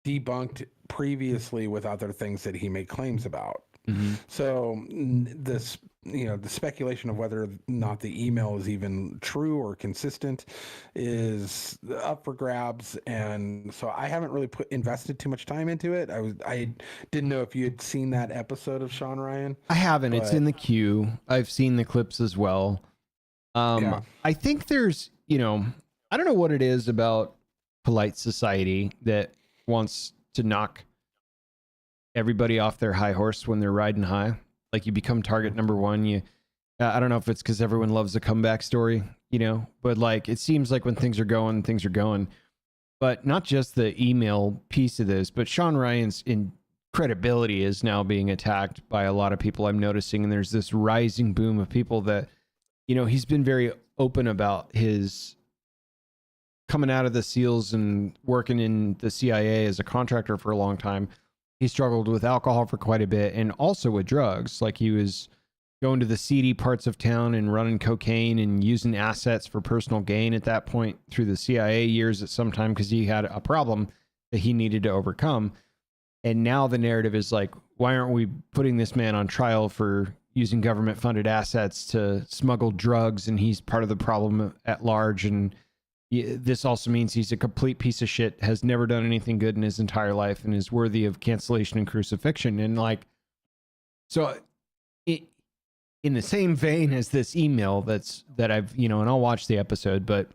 debunked previously with other things that he made claims about. Mm-hmm. So this, you know, the speculation of whether or not the email is even true or consistent is up for grabs. And so I haven't really invested too much time into it. I didn't know if you had seen that episode of Sean Ryan. I haven't. It's in the queue. I've seen the clips as well. I think there's, you know, I don't know what it is about polite society that wants to knock everybody off their high horse when they're riding high. Like, you become target number one. I don't know if it's because everyone loves a comeback story, you know, but like, it seems like when things are going. But not just the email piece of this, but Sean Ryan's credibility is now being attacked by a lot of people, I'm noticing. And there's this rising boom of people that, you know, he's been very open about his coming out of the SEALs and working in the CIA as a contractor for a long time. he struggled with alcohol for quite a bit and also with drugs. Like he was going to the seedy parts of town and running cocaine and using assets for personal gain at that point through the CIA years at some time because he had a problem that he needed to overcome. And now the narrative is like, why aren't we putting this man on trial for using government funded assets to smuggle drugs? And he's part of the problem at large. And this also means he's a complete piece of shit, has never done anything good in his entire life, and is worthy of cancellation and crucifixion. And like, so in the same vein as this email that I've, and I'll watch the episode, but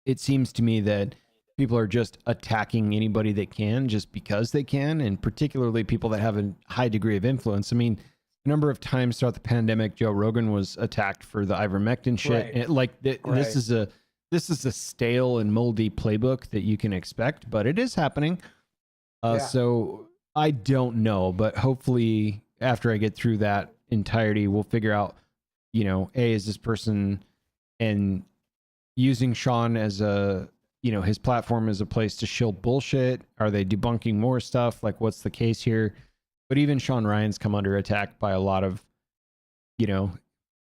it seems to me that people are just attacking anybody that can just because they can, and particularly people that have a high degree of influence. I mean, a number of times throughout the pandemic, Joe Rogan was attacked for the ivermectin shit. Right. This is a stale and moldy playbook that you can expect, but it is happening. So I don't know, but hopefully after I get through that entirety, we'll figure out, is this person and using Sean as a, his platform as a place to shill bullshit? Are they debunking more stuff? Like, what's the case here? But even Sean Ryan's come under attack by a lot of,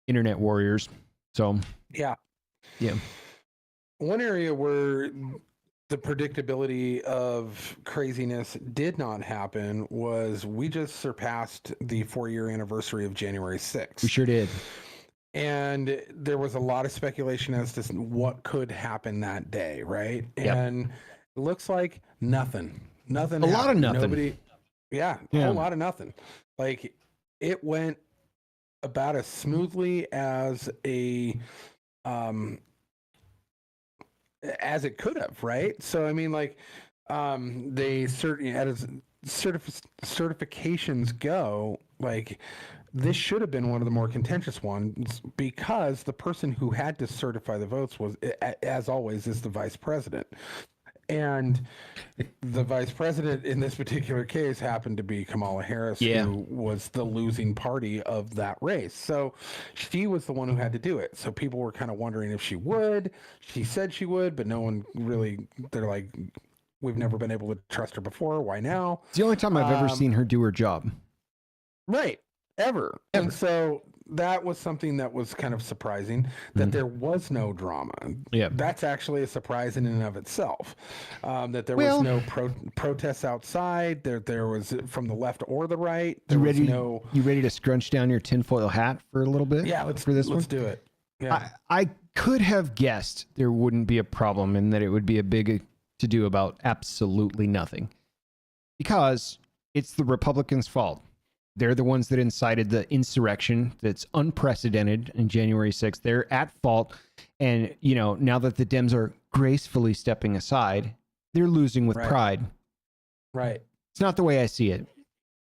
internet warriors. So yeah. One area where the predictability of craziness did not happen was we just surpassed the 4-year anniversary of January 6th. We sure did. And there was a lot of speculation as to what could happen that day, right? Yep. And it looks like nothing. Nothing. A lot of nothing. A whole lot of nothing. Like, it went about as smoothly as as it could have, right? So I mean, like, they certainly, as certifications go, like, this should have been one of the more contentious ones because the person who had to certify the votes was, as always, is the vice president. And the vice president in this particular case happened to be Kamala Harris, who was the losing party of that race. So she was the one who had to do it. So people were kind of wondering if she would. She said she would, but no one really, they're like, we've never been able to trust her before. Why now? It's the only time I've ever seen her do her job. Right. Ever. And so that was something that was kind of surprising, that there was no drama. Yeah. That's actually a surprise in and of itself. That there was no protests outside. There was from the left or the right. There was no. You ready to scrunch down your tinfoil hat for a little bit? Yeah, let's do it. Yeah. I could have guessed there wouldn't be a problem and that it would be a big to do about absolutely nothing. Because it's the Republicans' fault. They're the ones that incited the insurrection that's unprecedented in January 6th. They're at fault. And, now that the Dems are gracefully stepping aside, they're losing with pride. Right. It's not the way I see it.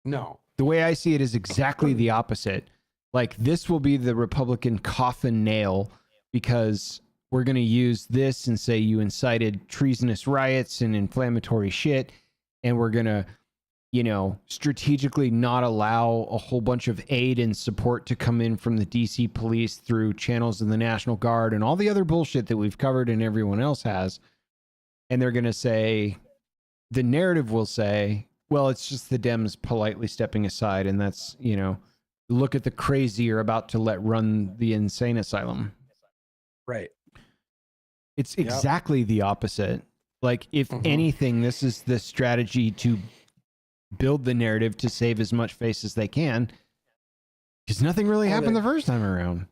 No. The way I see it is exactly the opposite. Like, this will be the Republican coffin nail because we're going to use this and say you incited treasonous riots and inflammatory shit. And we're going to, strategically not allow a whole bunch of aid and support to come in from the DC police through channels of the National Guard and all the other bullshit that we've covered and everyone else has. And they're going to say, the narrative will say, well, it's just the Dems politely stepping aside. And that's, look at the crazy you're about to let run the insane asylum. Right. It's exactly the opposite. Like, if anything, this is the strategy to build the narrative to save as much face as they can, because nothing really happened the first time around.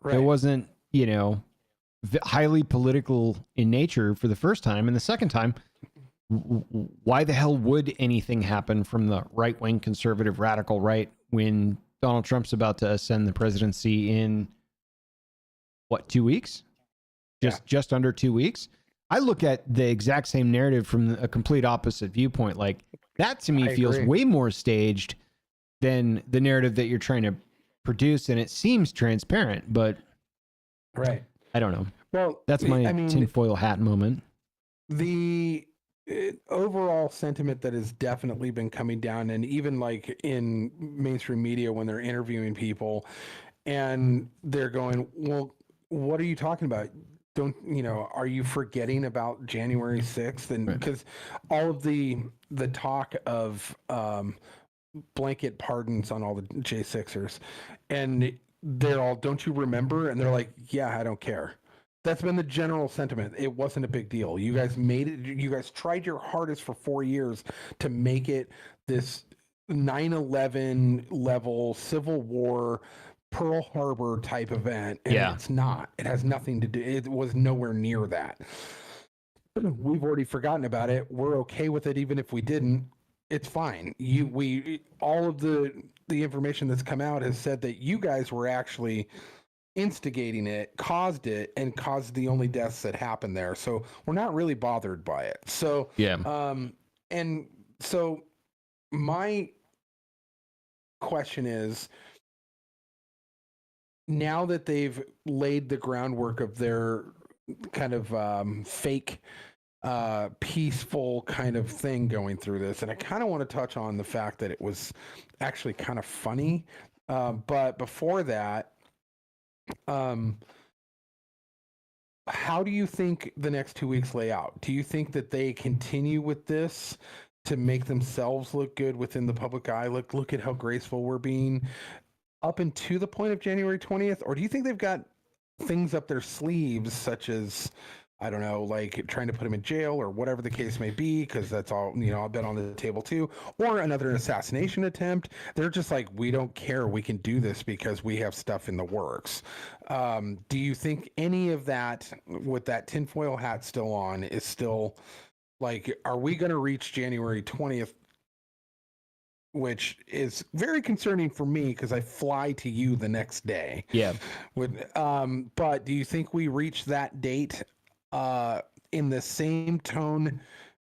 Right. It wasn't, highly political in nature for the first time, and the second time, why the hell would anything happen from the right-wing conservative radical right when Donald Trump's about to ascend the presidency in 2 weeks? Just under 2 weeks. I look at the exact same narrative from a complete opposite viewpoint. Like, that to me feels way more staged than the narrative that you're trying to produce, and it seems transparent, but I don't know. Well, that's my tinfoil hat moment. The overall sentiment that has definitely been coming down, and even like in mainstream media when they're interviewing people and they're going, well, what are you talking about? are you forgetting about January 6th? And because all of the talk of blanket pardons on all the J6ers, and they're all, don't you remember? And they're like, yeah, I don't care. That's been the general sentiment. It wasn't a big deal. You guys made it. You guys tried your hardest for 4 years to make it this 9/11 level Civil War, Pearl Harbor type event, and it's not. It has nothing to do. It was nowhere near that. We've already forgotten about it. We're okay with it, even if we didn't. It's fine. All of the information that's come out has said that you guys were actually instigating it, caused the only deaths that happened there. So we're not really bothered by it. So and so my question is, now that they've laid the groundwork of their kind of fake peaceful kind of thing going through this, and I kind of want to touch on the fact that it was actually kind of funny, but before that, how do you think the next 2 weeks lay out? Do you think that they continue with this to make themselves look good within the public eye? Look at how graceful we're being up into the point of January 20th? Or do you think they've got things up their sleeves, such as, I don't know, like trying to put him in jail or whatever the case may be, because that's all, I've been on the table too, or another assassination attempt? They're just like, we don't care. We can do this because we have stuff in the works. Do you think any of that, with that tinfoil hat still on, is still like, are we going to reach January 20th? Which is very concerning for me because I fly to you the next day. Yeah. But do you think we reach that date in the same tone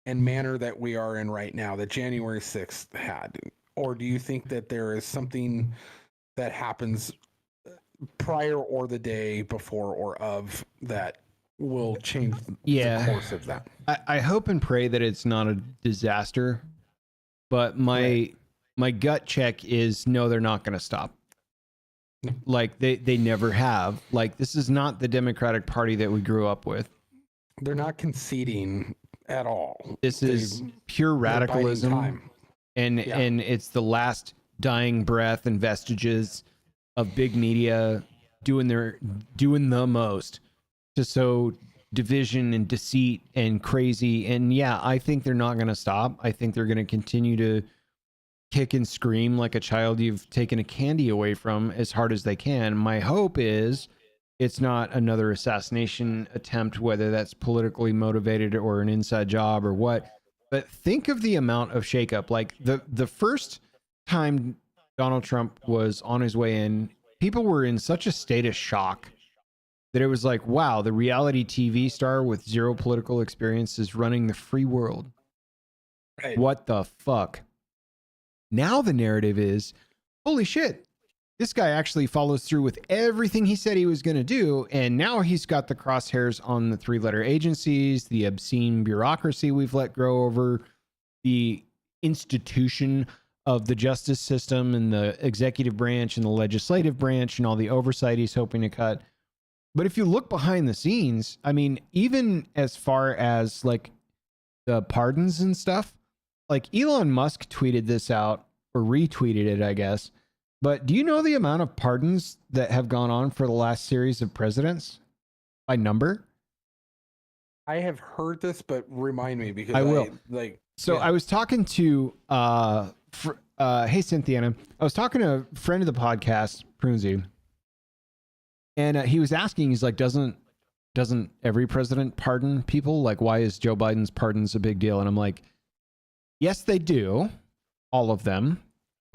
and manner that we are in right now, that January 6th had? Or do you think that there is something that happens prior or the day before or of that will change the course of that? I hope and pray that it's not a disaster, but my gut check is no, they're not going to stop. Like they never have. Like, this is not the Democratic Party that we grew up with. They're not conceding at all. This is pure radicalism, and it's the last dying breath and vestiges of big media doing the most to sow division and deceit and crazy. And yeah, I think they're not going to stop. I think they're going to continue to kick and scream like a child you've taken a candy away from as hard as they can. My hope is it's not another assassination attempt, whether that's politically motivated or an inside job or what. But think of the amount of shakeup. Like the first time Donald Trump was on his way in, people were in such a state of shock that it was like, wow, the reality TV star with zero political experience is running the free world. Right. What the fuck? Now the narrative is, holy shit, this guy actually follows through with everything he said he was going to do. And now he's got the crosshairs on the three-letter agencies, the obscene bureaucracy we've let grow over, the institution of the justice system and the executive branch and the legislative branch and all the oversight he's hoping to cut. But if you look behind the scenes, I mean, even as far as like the pardons and stuff, like Elon Musk tweeted this out, or retweeted it, I guess. But do you know the amount of pardons that have gone on for the last series of presidents by number? I have heard this, but remind me, because I will. So I was talking to, hey, Cynthia, I was talking to a friend of the podcast, Prunzi, and he was asking, he's like, doesn't every president pardon people? Like, why is Joe Biden's pardons a big deal? And I'm like, yes, they do. All of them.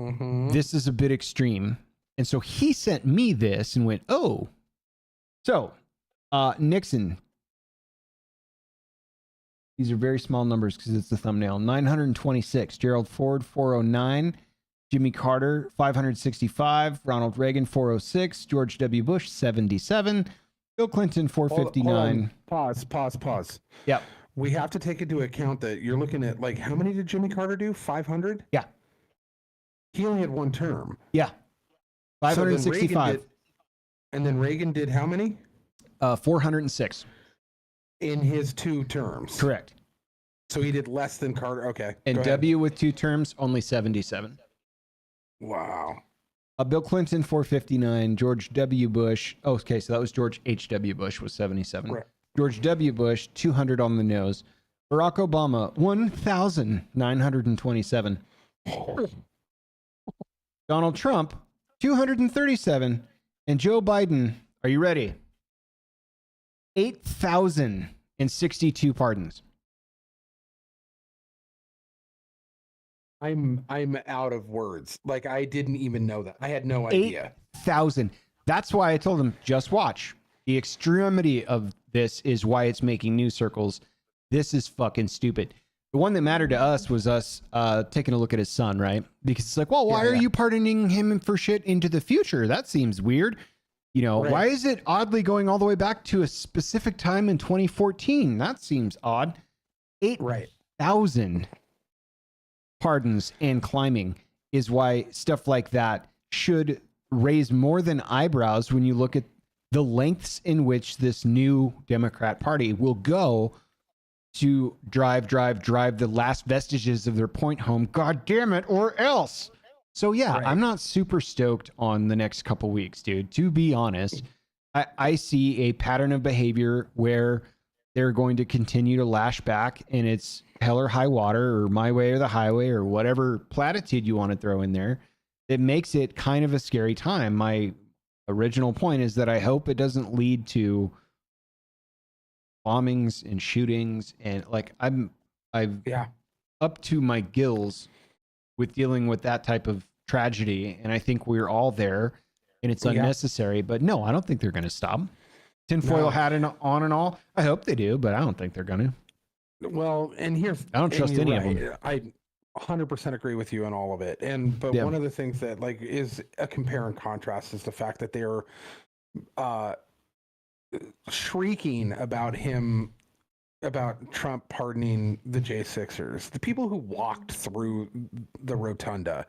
Mm-hmm. This is a bit extreme. And so he sent me this and went, oh. So, Nixon. These are very small numbers because it's the thumbnail. 926. Gerald Ford, 409. Jimmy Carter, 565. Ronald Reagan, 406. George W. Bush, 77. Bill Clinton, 459. Pause. Yep. We have to take into account that you're looking at, like, how many did Jimmy Carter do? 500? Yeah. He only had one term. Yeah. 565. And then Reagan did how many? 406. in his 2 terms. Correct. So he did less than Carter. Okay. And W with 2 terms, only 77. Wow. Bill Clinton, 459. George W. Bush. Oh, okay, so that was George H.W. Bush was 77. Right. George W. Bush, 200 on the nose. Barack Obama, 1,927. Donald Trump, 237. And Joe Biden, are you ready? 8,062 pardons. I'm out of words. Like, I didn't even know that. I had no idea. 8,000. That's why I told him, just watch. The extremity of this is why it's making news circles. This is fucking stupid. The one that mattered to us was us taking a look at his son, right? Because it's like, well, why are you pardoning him for shit into the future? That seems weird. You know, why is it oddly going all the way back to a specific time in 2014? That seems odd. 8,000 pardons and climbing is why stuff like that should raise more than eyebrows when you look at the lengths in which this new Democrat Party will go to drive the last vestiges of their point home. God damn it, or else. So yeah, I'm not super stoked on the next couple weeks, dude. To be honest, I see a pattern of behavior where they're going to continue to lash back, and it's hell or high water, or my way or the highway, or whatever platitude you want to throw in there. It makes it kind of a scary time. My original point is that I hope it doesn't lead to bombings and shootings, and like I've up to my gills with dealing with that type of tragedy, and I think we're all there, and it's unnecessary. But no, I don't think they're going to stop. Tinfoil hat on and all. I hope they do, but I don't think they're going to. Well, and I don't trust any of them. I 100% agree with you on all of it. But one of the things that like is a compare and contrast is the fact that they're shrieking about Trump pardoning the J6ers. The people who walked through the rotunda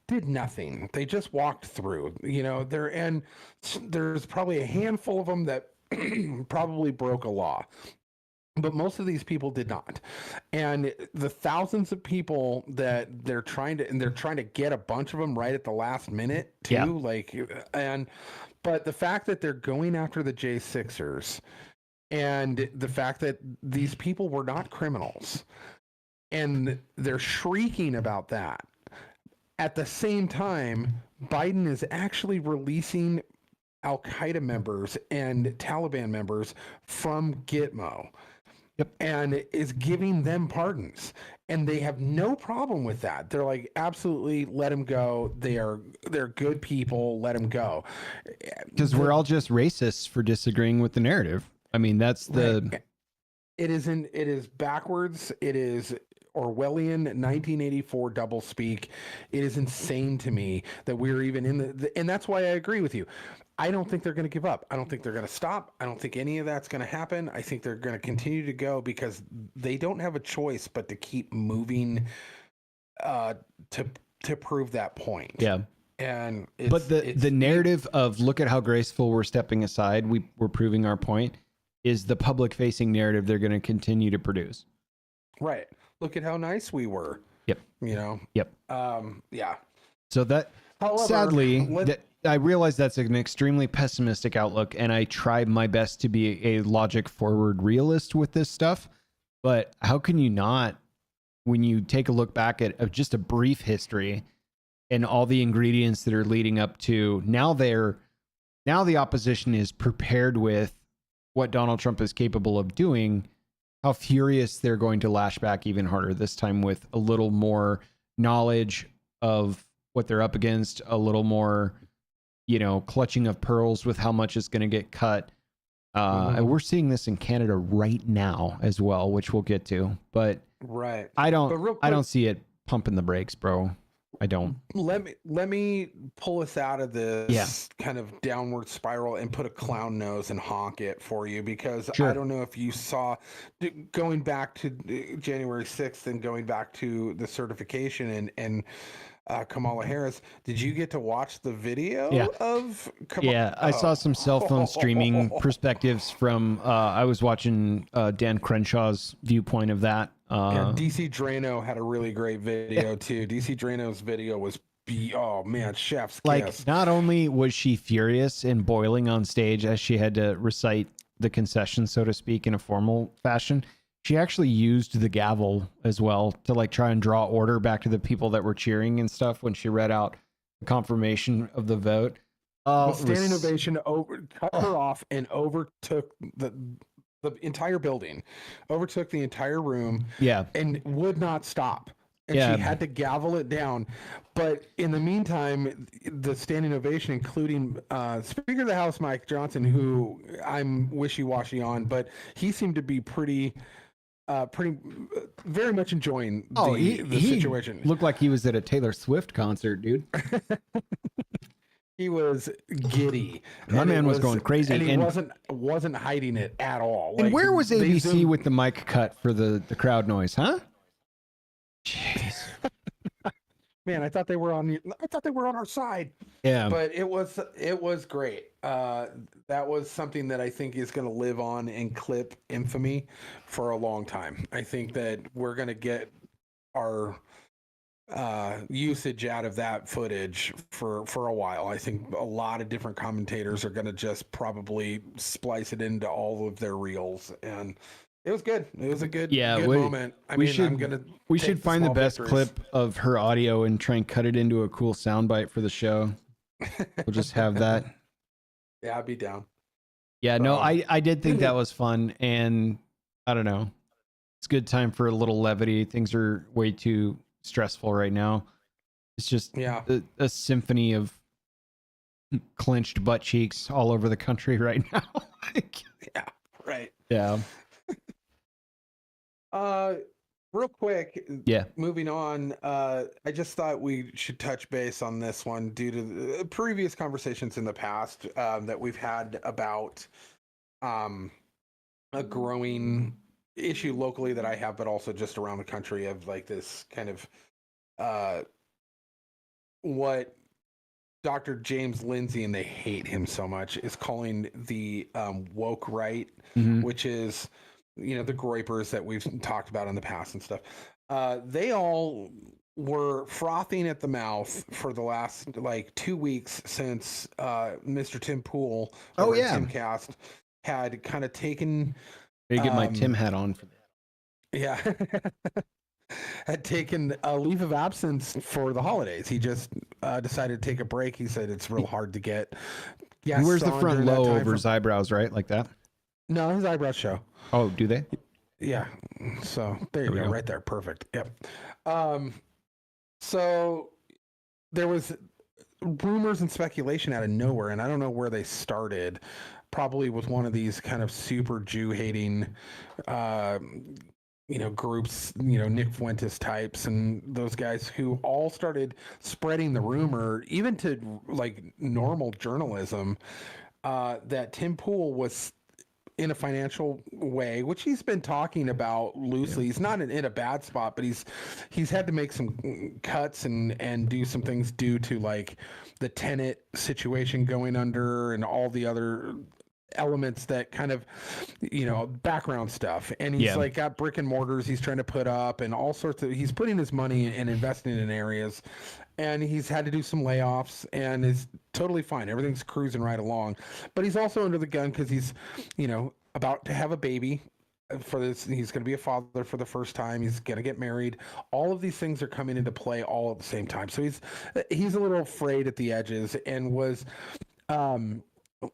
did nothing. They just walked through, and there's probably a handful of them that probably broke a law. But most of these people did not. And the thousands of people that they're trying to get a bunch of them right at the last minute too. But the fact that they're going after the J6ers and the fact that these people were not criminals and they're shrieking about that. At the same time, Biden is actually releasing Al-Qaeda members and Taliban members from Gitmo. And is giving them pardons, and they have no problem with that. They're like, absolutely, let them go. They're good people. Let them go. Because we're all just racists for disagreeing with the narrative. I mean, that's the. It is backwards. It is Orwellian 1984 doublespeak. It is insane to me that we're even in and that's why I agree with you. I don't think they're going to give up. I don't think they're going to stop. I don't think any of that's going to happen. I think they're going to continue to go because they don't have a choice but to keep moving to prove that point. Yeah. And the narrative of look at how graceful we're stepping aside, we're proving our point, is the public facing narrative they're going to continue to produce. Right. Look at how nice we were. Yep. Yep. Yeah. So that, however, sadly, I realize that's an extremely pessimistic outlook, and I try my best to be a logic forward realist with this stuff. But how can you not, when you take a look back at just a brief history and all the ingredients that are leading up to now the opposition is prepared with what Donald Trump is capable of doing, how furious they're going to lash back even harder this time with a little more knowledge of what they're up against, a little more, clutching of pearls with how much is going to get cut. And we're seeing this in Canada right now as well, which we'll get to. But I don't see it pumping the brakes, bro. I don't. Let me pull us out of this kind of downward spiral and put a clown nose and honk it for you, because I don't know if you saw, going back to January 6th and going back to the certification and Kamala Harris. Did you get to watch the video Yeah. of Kamala? Yeah, I saw some cell phone streaming perspectives from. I was watching Dan Crenshaw's viewpoint of that. Yeah, DC Drano had a really great video too. DC Drano's video was oh man, chef's like kiss. not only was she furious and boiling on stage as she had to recite the concession, so to speak, in a formal fashion, she actually used the gavel as well to like try and draw order back to the people that were cheering and stuff when she read out the confirmation of the vote. The standing ovation cut her off and overtook the entire building, overtook the entire room. Yeah, and would not stop. And Yeah. she had to gavel it down. But in the meantime, the standing ovation, including Speaker of the House Mike Johnson, who I'm wishy-washy on, but he seemed to be very much enjoying the situation. Looked like he was at a Taylor Swift concert, dude. He was giddy. My man was going crazy, and he and- wasn't hiding it at all. And Like, where was they ABC zoomed- with the mic cut for the crowd noise, huh? Jeez. Man, I thought they were on our side. Yeah. But it was great. That was something that I think is going to live on in clip infamy for a long time. I think that we're going to get our usage out of that footage for a while. I think a lot of different commentators are going to just probably splice it into all of their reels, and it was good. It was a good, good moment. We should find the best clip of her audio and try and cut it into a cool soundbite for the show. We'll just have that. Yeah, I'd be down. Yeah, no, I did think that was fun, and I don't know. It's a good time for a little levity. Things are way too stressful right now. It's just a symphony of clenched butt cheeks all over the country right now. Yeah, right. Yeah. Real quick, yeah. Moving on, I just thought we should touch base on this one due to the previous conversations in the past that we've had about a growing issue locally that I have, but also just around the country of like this kind of what Dr. James Lindsay, and they hate him so much, is calling the woke right, which is, you know, the groypers that we've talked about in the past and stuff. They all were frothing at the mouth for the last like 2 weeks since Mr. Tim Pool over at Timcast had kind of taken. I get my Tim hat on for that. Yeah. Had taken a leave of absence for the holidays. He just decided to take a break. He said it's real hard to get. He wears the front low over his eyebrows, right? Like that? No, his eyebrows show. Oh, do they? Yeah. So there you go. Right there. Perfect. Yep. So there was rumors and speculation out of nowhere, and I don't know where they started. Probably with one of these kind of super Jew hating groups, Nick Fuentes types and those guys who all started spreading the rumor, even to like normal journalism, that Tim Pool was in a financial way, which he's been talking about loosely. He's not in a bad spot, but he's had to make some cuts and do some things due to like the Tenet situation going under and all the other elements that kind of, background stuff. And he's like got brick and mortars he's trying to put up and all sorts of, he's putting his money and investing in areas, and he's had to do some layoffs and is totally fine. Everything's cruising right along, but he's also under the gun because he's, about to have a baby for this. He's going to be a father for the first time. He's going to get married. All of these things are coming into play all at the same time. So he's a little afraid at the edges, and was,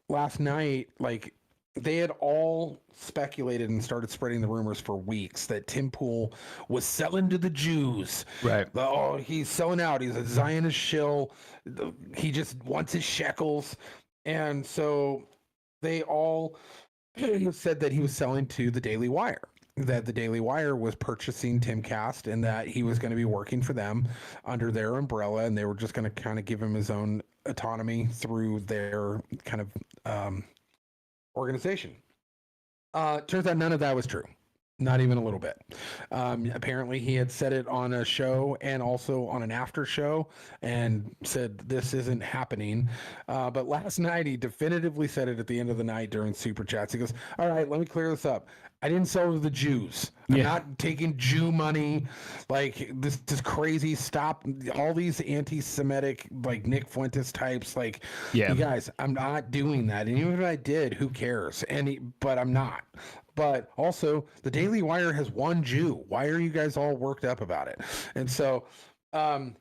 last night, like, they had all speculated and started spreading the rumors for weeks that Tim Pool was selling to the Jews. Right. Oh, he's selling out. He's a Zionist shill. He just wants his shekels. And so they all said that he was selling to the Daily Wire, that the Daily Wire was purchasing Timcast, and that he was going to be working for them under their umbrella, and they were just going to kind of give him his own autonomy through their kind of organization. Turns out none of that was true. Not even a little bit. Apparently, he had said it on a show and also on an after show and said this isn't happening. But last night, he definitively said it at the end of the night during Super Chats. He goes, "All right, let me clear this up. I didn't sell to the Jews. I'm not taking Jew money. Like, this is crazy. Stop all these anti-Semitic, like Nick Fuentes types. Like, you guys, I'm not doing that. And even if I did, who cares? But I'm not." But also, the Daily Wire has one Jew. Why are you guys all worked up about it? And so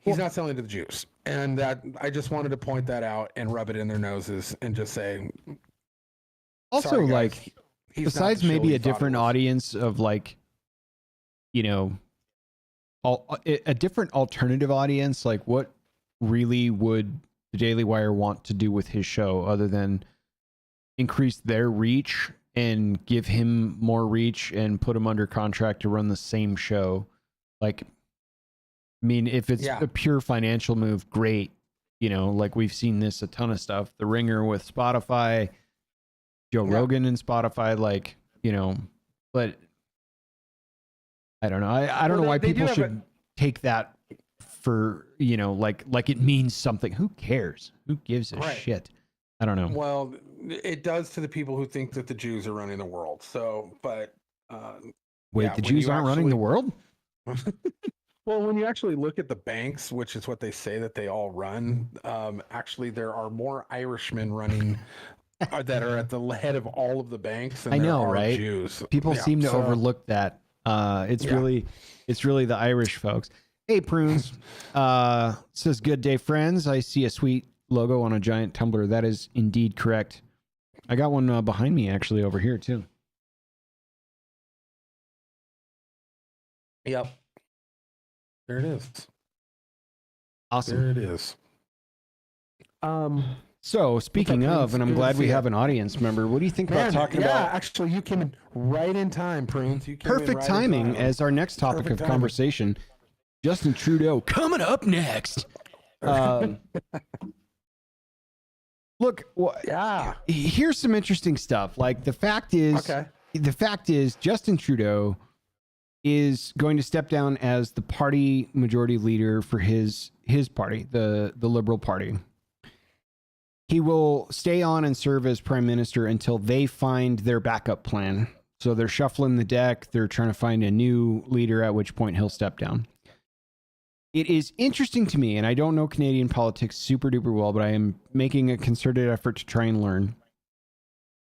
he's not selling to the Jews. And that I just wanted to point that out and rub it in their noses and just say. Also, sorry, like, besides maybe a different audience of, like, you know, a different alternative audience, like, what really would the Daily Wire want to do with his show other than increase their reach and give him more reach and put him under contract to run the same show? Like, I mean, if it's a pure financial move, great. You know, like, we've seen this a ton of stuff. The Ringer with Spotify, Joe Rogan and Spotify, like, you know, but I don't know. I don't know why people should take that for, you know, like it means something. Who cares? Who gives a shit? I don't know. Well, it does to the people who think that the Jews are running the world. So, but wait, the Jews aren't running the world? Well, when you actually look at the banks, which is what they say that they all run, actually there are more Irishmen running that are at the head of all of the banks than there are right? Jews. People seem to overlook that. It's really the Irish folks. Hey, Prunes says, "Good day, friends. I see a sweet logo on a giant tumbler." That is indeed correct. I got one behind me, actually, over here too. Yep. There it is. Awesome. There it is. So, speaking of, and I'm glad we have an audience member, what do you think about talking about? Yeah, actually, you came in right in time, Prunes. You came perfect right timing as our next topic of conversation. Justin Trudeau coming up next. Look, here's some interesting stuff. Like, the fact is Justin Trudeau is going to step down as the party majority leader for his party, the Liberal Party. He will stay on and serve as prime minister until they find their backup plan. So they're shuffling the deck. They're trying to find a new leader, at which point he'll step down. It is interesting to me, and I don't know Canadian politics super duper well, but I am making a concerted effort to try and learn.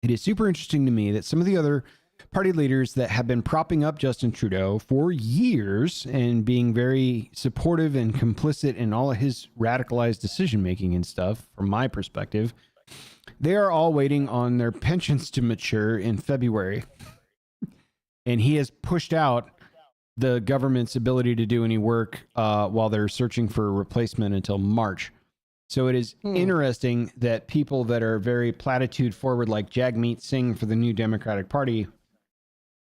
It is super interesting to me that some of the other party leaders that have been propping up Justin Trudeau for years and being very supportive and complicit in all of his radicalized decision making and stuff, from my perspective, they are all waiting on their pensions to mature in February. And he has pushed out the government's ability to do any work while they're searching for a replacement until March. So it is interesting that people that are very platitude forward, like Jagmeet Singh for the New Democratic Party,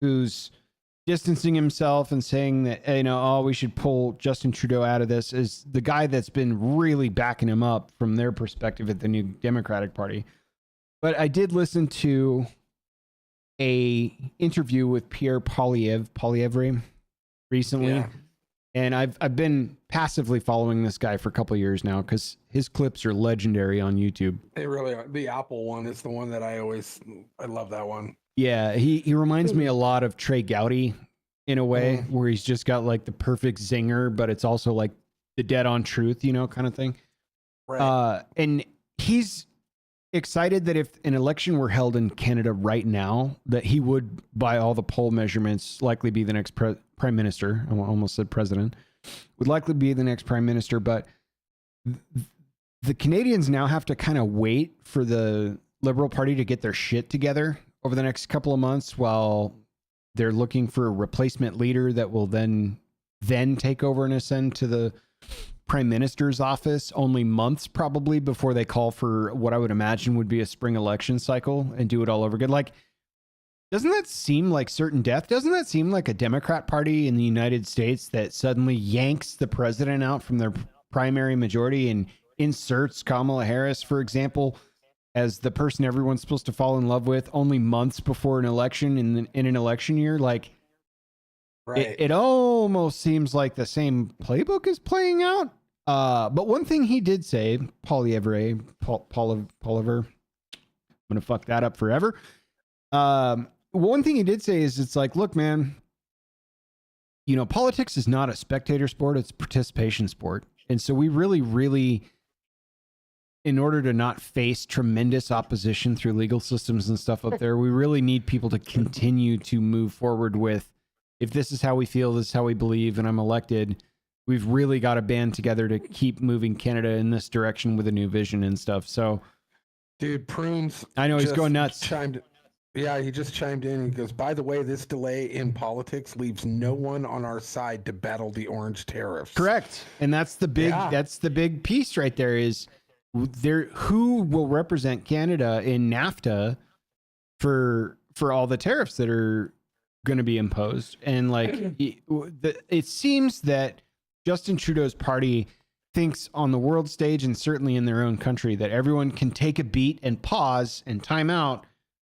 who's distancing himself and saying that, you know, we should pull Justin Trudeau out of this, is the guy that's been really backing him up from their perspective at the New Democratic Party. But I did listen to a interview with Pierre Poilievre recently, and I've been passively following this guy for a couple of years now because his clips are legendary on YouTube. They really are. The Apple one is the one that I love that one. Yeah, he reminds me a lot of Trey Gowdy in a way, where he's just got like the perfect zinger, but it's also like the dead on truth, you know, kind of thing. Right. And he's excited that if an election were held in Canada right now, that he would, by all the poll measurements, likely be the next prime minister. I almost said president. Would likely be the next prime minister, but the Canadians now have to kind of wait for the Liberal Party to get their shit together over the next couple of months while they're looking for a replacement leader that will then take over and ascend to the prime minister's office, only months probably before they call for what I would imagine would be a spring election cycle and do it all over again. Like, doesn't that seem like certain death? Doesn't that seem like a Democrat Party in the United States that suddenly yanks the president out from their primary majority and inserts Kamala Harris, for example, as the person everyone's supposed to fall in love with only months before an election in an election year? Like, Right. It almost seems like the same playbook is playing out. But one thing he did say, Poliver, I'm gonna fuck that up forever. One thing he did say is, it's like, look, man, you know, politics is not a spectator sport; it's a participation sport, and so we really, in order to not face tremendous opposition through legal systems and stuff up there, we really need people to continue to move forward with, if this is how we feel, this is how we believe, and I'm elected, we've really got to band together to keep moving Canada in this direction with a new vision and stuff. So, dude, Prunes, I know he's going nuts. He just chimed in. He goes, by the way, this delay in politics leaves no one on our side to battle the orange tariffs. Correct. And that's the big piece right there, is there, who will represent Canada in NAFTA for all the tariffs that are going to be imposed. And like, it seems that Justin Trudeau's party thinks on the world stage, and certainly in their own country, that everyone can take a beat and pause and time out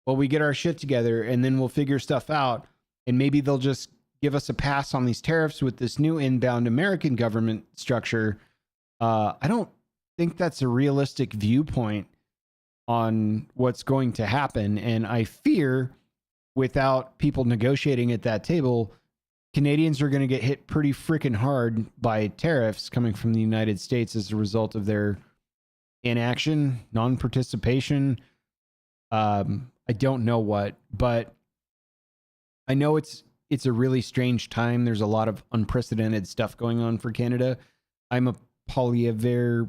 while we get our shit together, and then we'll figure stuff out. And maybe they'll just give us a pass on these tariffs with this new inbound American government structure. I don't think that's a realistic viewpoint on what's going to happen. And I fear, without people negotiating at that table, Canadians are going to get hit pretty freaking hard by tariffs coming from the United States as a result of their inaction, non-participation. I don't know what, but I know it's a really strange time. There's a lot of unprecedented stuff going on for Canada. I'm a Poilievre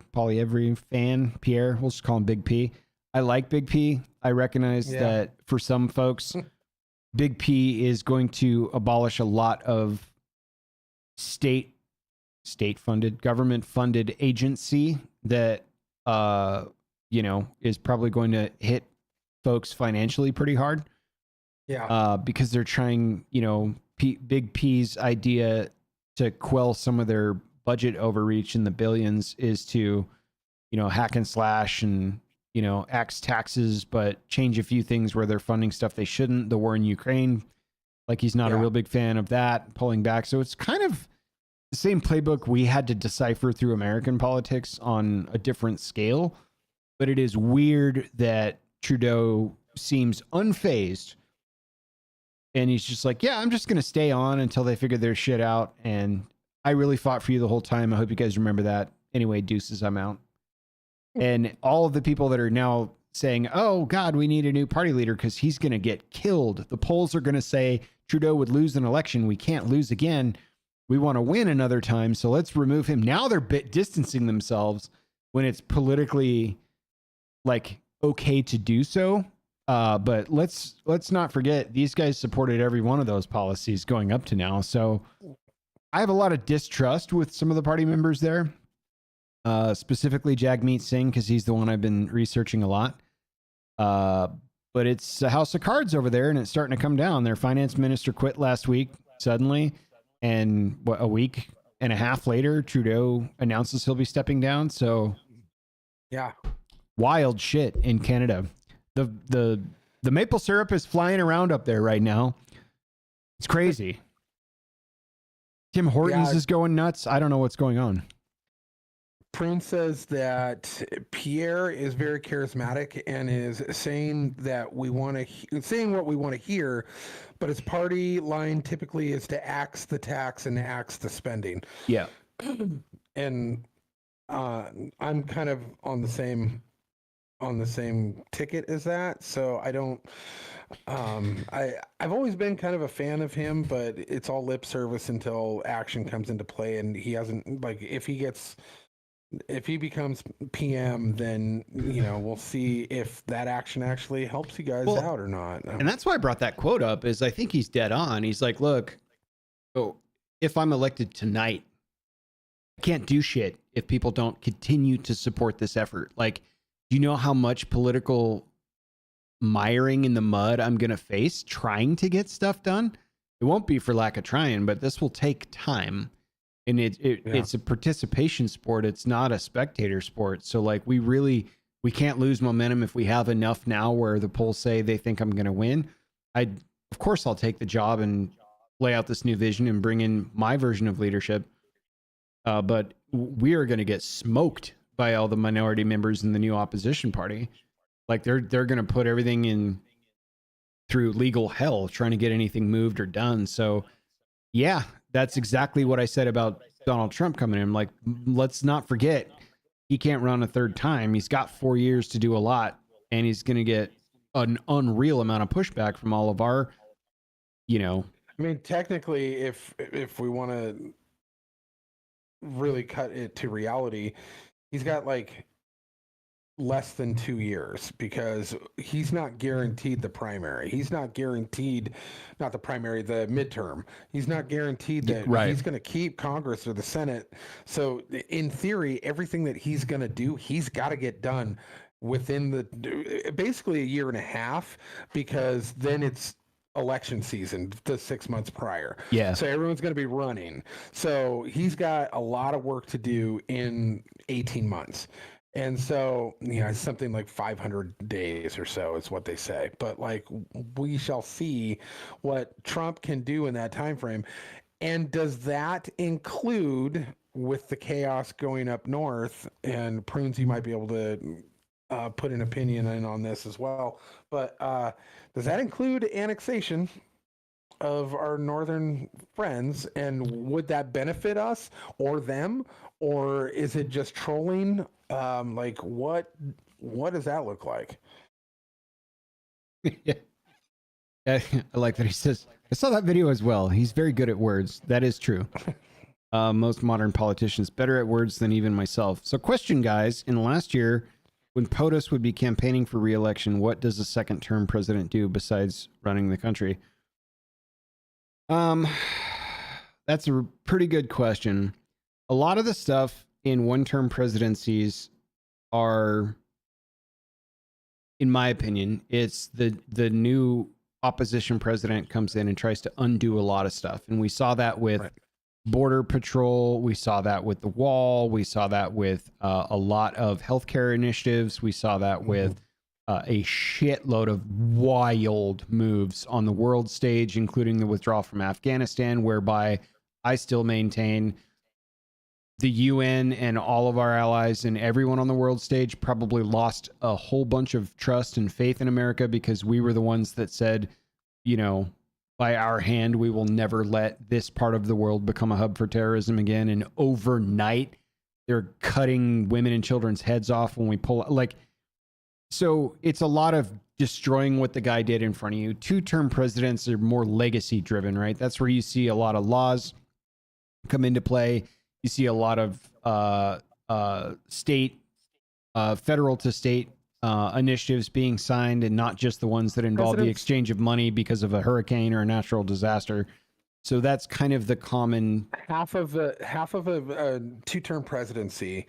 fan, Pierre. We'll just call him Big P. I like Big P. I recognize that for some folks, Big P is going to abolish a lot of state-funded, government-funded agency that, is probably going to hit folks financially pretty hard. Yeah. Because they're trying, Big P's idea to quell some of their budget overreach in the billions is to, hack and slash and, axe taxes, but change a few things where they're funding stuff they shouldn't. The war in Ukraine, like, he's not a real big fan of that, pulling back. So it's kind of the same playbook we had to decipher through American politics on a different scale. But it is weird that Trudeau seems unfazed, and he's just like, yeah, I'm just going to stay on until they figure their shit out. And I really fought for you the whole time. I hope you guys remember that. Anyway, deuces, I'm out. And all of the people that are now saying, oh God, we need a new party leader because he's going to get killed. The polls are going to say Trudeau would lose an election. We can't lose again. We want to win another time. So let's remove him. Now they're distancing themselves when it's politically okay to do so. But let's not forget, these guys supported every one of those policies going up to now. So I have a lot of distrust with some of the party members there, specifically Jagmeet Singh, because he's the one I've been researching a lot. But it's a house of cards over there, and it's starting to come down. Their finance minister quit last week suddenly, and a week and a half later, Trudeau announces he'll be stepping down. So yeah, wild shit in Canada. The maple syrup is flying around up there right now. It's crazy. Tim Hortons is going nuts. I don't know what's going on. Prune says that Pierre is very charismatic and is saying that saying what we want to hear, but his party line typically is to axe the tax and axe the spending. Yeah. And I'm kind of on the same ticket as that. So I don't, I've always been kind of a fan of him, but it's all lip service until action comes into play. And he hasn't, if he becomes PM, then, we'll see if that action actually helps you guys out or not. And that's why I brought that quote up, is I think he's dead on. He's like, look, if I'm elected tonight, I can't do shit if people don't continue to support this effort. Like, do you know how much political miring in the mud I'm going to face trying to get stuff done? It won't be for lack of trying, but this will take time. And it's a participation sport. It's not a spectator sport. So we can't lose momentum if we have enough now where the polls say they think I'm going to win. Of course I'll take the job and lay out this new vision and bring in my version of leadership. But we are going to get smoked by all the minority members in the new opposition party. Like they're going to put everything in through legal hell trying to get anything moved or done. So yeah, that's exactly what I said about Donald Trump coming in. Like, let's not forget, he can't run a third time. He's got 4 years to do a lot, and he's going to get an unreal amount of pushback from all of our, you know. I mean, technically, if we want to really cut it to reality, he's got like less than 2 years because he's not guaranteed the primary. He's not guaranteed, not the primary, the midterm. He's not guaranteed that he's going to keep Congress or the Senate. So in theory, everything that he's going to do, he's got to get done within basically a year and a half, because then it's election season the 6 months prior. Yeah. So everyone's going to be running. So he's got a lot of work to do in 18 months. And so, something like 500 days or so is what they say. But like, we shall see what Trump can do in that time frame. And does that include, with the chaos going up north, and Prunes, you might be able to put an opinion in on this as well, but does that include annexation of our northern friends, and would that benefit us or them, or is it just trolling? Like what does that look like? Yeah. I like that he says, I saw that video as well. He's very good at words. That is true. Most modern politicians better at words than even myself. So question, guys, in the last year, when POTUS would be campaigning for re-election, what does a second term president do besides running the country? That's a pretty good question. A lot of the stuff in one-term presidencies are, in my opinion, it's the new opposition president comes in and tries to undo a lot of stuff. And we saw that with Border Patrol. We saw that with the wall. We saw that with a lot of healthcare initiatives. We saw that with a shitload of wild moves on the world stage, including the withdrawal from Afghanistan, whereby I still maintain the UN and all of our allies and everyone on the world stage probably lost a whole bunch of trust and faith in America, because we were the ones that said, by our hand, we will never let this part of the world become a hub for terrorism again. And overnight, they're cutting women and children's heads off when we pull, so it's a lot of destroying what the guy did in front of you. Two-term presidents are more legacy driven, right? That's where you see a lot of laws come into play. You see a lot of state, federal to state initiatives being signed, and not just the ones that involve the exchange of money because of a hurricane or a natural disaster. So that's kind of the common half of a two-term presidency.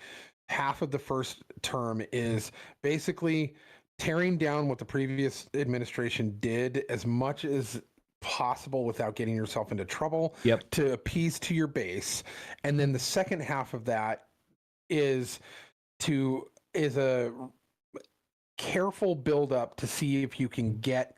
Half of the first term is basically tearing down what the previous administration did as much as possible without getting yourself into trouble, to appease to your base. And then the second half of that is a careful build up to see if you can get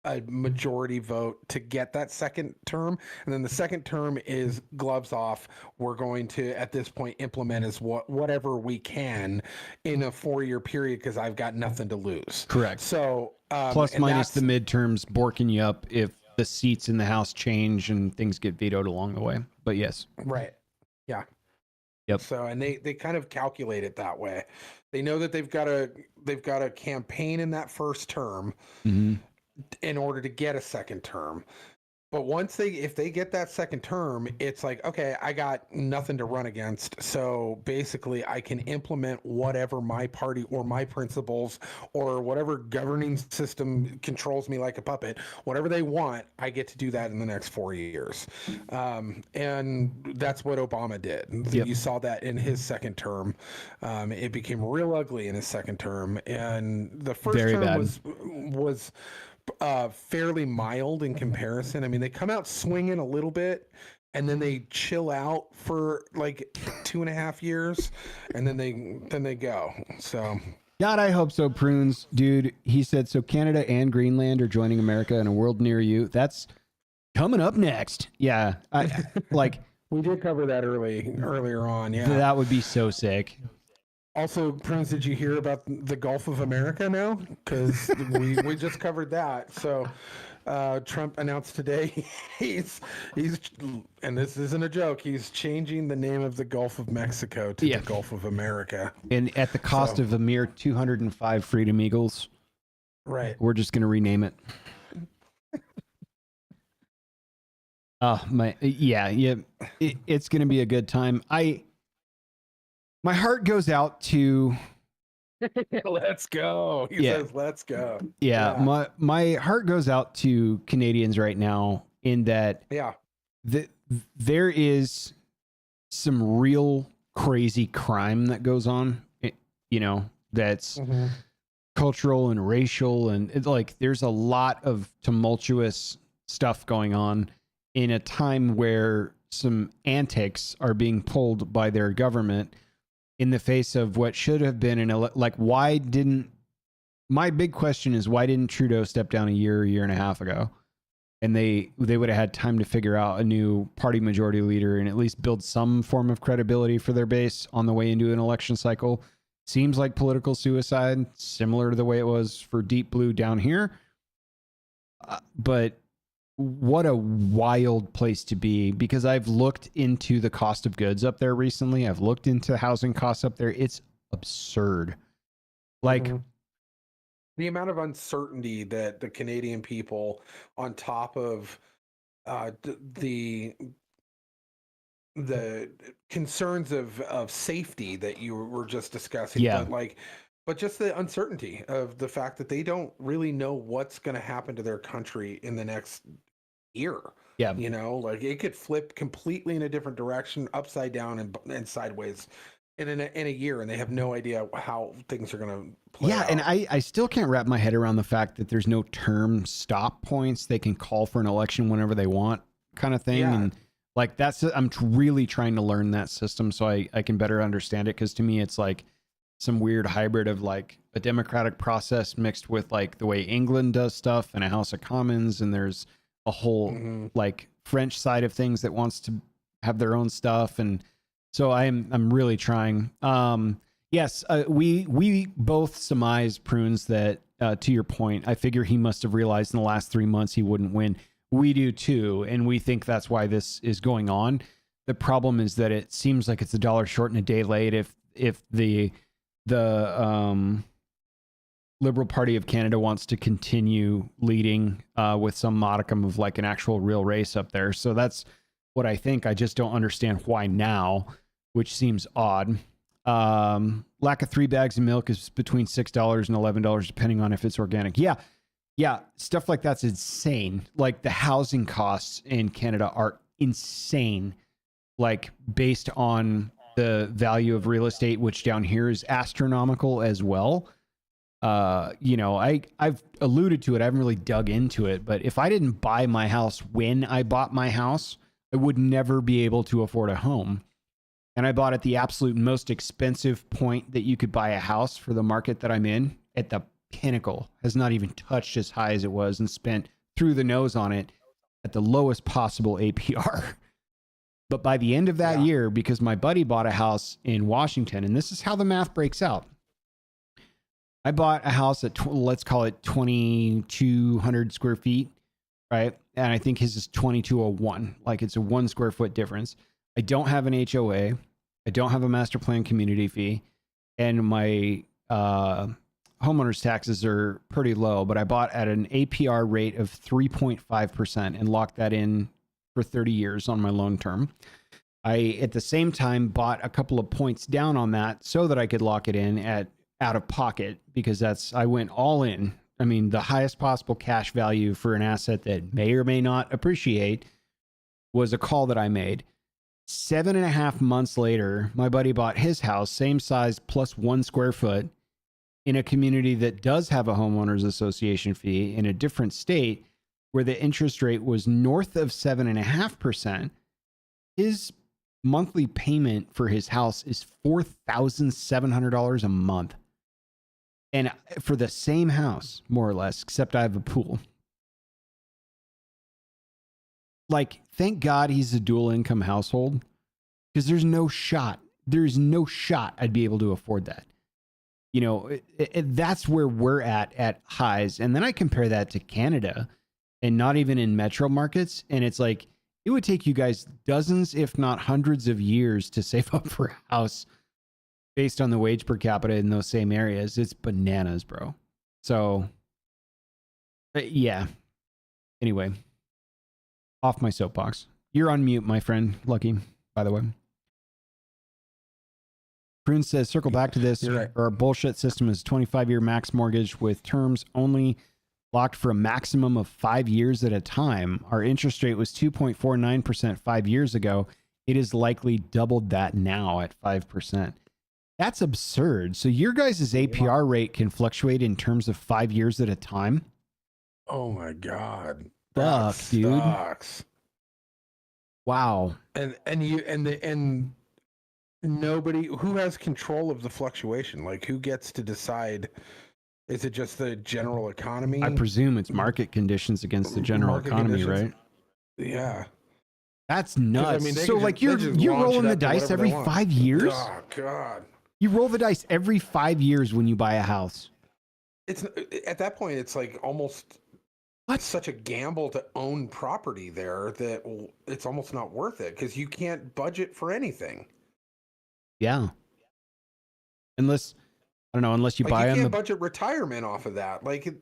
a majority vote to get that second term. And then the second term is gloves off. We're going to, at this point, implement as whatever we can in a 4-year period, because I've got nothing to lose. Correct. So plus minus the midterms borking you up if the seats in the House change and things get vetoed along the way. But yes. Right. Yeah. Yep. So, and they kind of calculate it that way. They know that they've got a campaign in that first term in order to get a second term. But if they get that second term, it's like, okay, I got nothing to run against. So basically I can implement whatever my party or my principles or whatever governing system controls me like a puppet, whatever they want, I get to do that in the next 4 years. And that's what Obama did. You saw that in his second term. It became real ugly in his second term. And the first term was fairly mild in comparison. I mean, they come out swinging a little bit, and then they chill out for like 2.5 years, and then they go. So, God, I hope so, Prunes, dude. He said so. Canada and Greenland are joining America in a world near you. That's Coming up next. Yeah. Like we did cover that earlier on. Yeah. that would be so sick. Also, Prince, did you hear about the Gulf of America now? Because we just covered that. So Trump announced today he's and this isn't a joke. He's changing the name of the Gulf of Mexico to the Gulf of America, and at the cost of a mere 205 Freedom Eagles. Right. We're just gonna rename it. It's gonna be a good time. My heart goes out to. Let's go. He says, "Let's go." Yeah. My heart goes out to Canadians right now in that. Yeah. There is some real crazy crime that goes on. That's cultural and racial, and it's like there's a lot of tumultuous stuff going on in a time where some antics are being pulled by their government in the face of what should have been my big question is, why didn't Trudeau step down a year and a half ago? And they would have had time to figure out a new party majority leader and at least build some form of credibility for their base on the way into an election cycle. Seems like political suicide, similar to the way it was for Deep Blue down here. But what a wild place to be, because I've looked into the cost of goods up there recently. I've looked into housing costs up there. It's absurd. Like the amount of uncertainty that the Canadian people, on top of the concerns of safety that you were just discussing, but just the uncertainty of the fact that they don't really know what's going to happen to their country in the next year. Yeah. It could flip completely in a different direction, upside down and sideways in a year, and they have no idea how things are going to play out. And I still can't wrap my head around the fact that there's no term stop points. They can call for an election whenever they want, kind of thing. Yeah. And I'm really trying to learn that system so I can better understand it. Because to me, it's like some weird hybrid of like a democratic process mixed with like the way England does stuff and a House of Commons, and there's a whole like French side of things that wants to have their own stuff. And so I'm really trying. Yes, we both surmise, Prunes, that to your point, I figure he must have realized in the last 3 months he wouldn't win. We do too, and we think that's why this is going on. The problem is that it seems like it's a dollar short and a day late. If the Liberal Party of Canada wants to continue leading with some modicum of like an actual real race up there. So that's what I think. I just don't understand why now, which seems odd. Lack of 3 bags of milk is between $6 and $11, depending on if it's organic. Yeah. Stuff like that's insane. Like the housing costs in Canada are insane. Like based on the value of real estate, which down here is astronomical as well. I've alluded to it. I haven't really dug into it, but if I didn't buy my house when I bought my house, I would never be able to afford a home. And I bought at the absolute most expensive point that you could buy a house for the market that I'm in, at the pinnacle. Has not even touched as high as it was, and spent through the nose on it at the lowest possible APR. But by the end of that year, because my buddy bought a house in Washington, and this is how the math breaks out. I bought a house at, let's call it 2,200 square feet, right? And I think his is 2,201. Like it's a 1 square foot difference. I don't have an HOA. I don't have a master plan community fee. And my homeowner's taxes are pretty low, but I bought at an APR rate of 3.5% and locked that in for 30 years on my loan term. I, at the same time, bought a couple of points down on that so that I could lock it in at out of pocket, because I went all in. I mean, the highest possible cash value for an asset that may or may not appreciate was a call that I made. 7.5 months later, my buddy bought his house, same size plus 1 square foot, in a community that does have a homeowners association fee in a different state where the interest rate was north of 7.5%. His monthly payment for his house is $4,700 a month. And for the same house, more or less, except I have a pool. like, thank God he's a dual income household, because there's no shot I'd be able to afford that. You know, that's where we're at highs. And then I compare that to Canada, and not even in metro markets. And it's like, it would take you guys dozens, if not hundreds of years to save up for a house based on the wage per capita in those same areas. It's bananas, bro. So, yeah. Anyway, off my soapbox. You're on mute, my friend, Lucky, by the way. Prune says, circle back to this. Right. Our bullshit system is 25-year max mortgage with terms only locked for a maximum of 5 years at a time. Our interest rate was 2.49% 5 years ago. It is likely doubled that now at 5%. That's absurd. So your guys' APR rate can fluctuate in terms of 5 years at a time? Oh my God. Fuck, dude. Sucks. Wow. And nobody who has control of the fluctuation, like who gets to decide. Is it just the general economy? I presume it's market conditions against the general economy, right? Yeah. That's nuts. I mean, so like you're rolling the dice every 5 years? Oh God. You roll the dice every 5 years when you buy a house. It's at that point, it's like almost what? Such a gamble to own property there that it's almost not worth it because you can't budget for anything. Yeah. Unless you like buy you them. can't budget retirement off of that. Like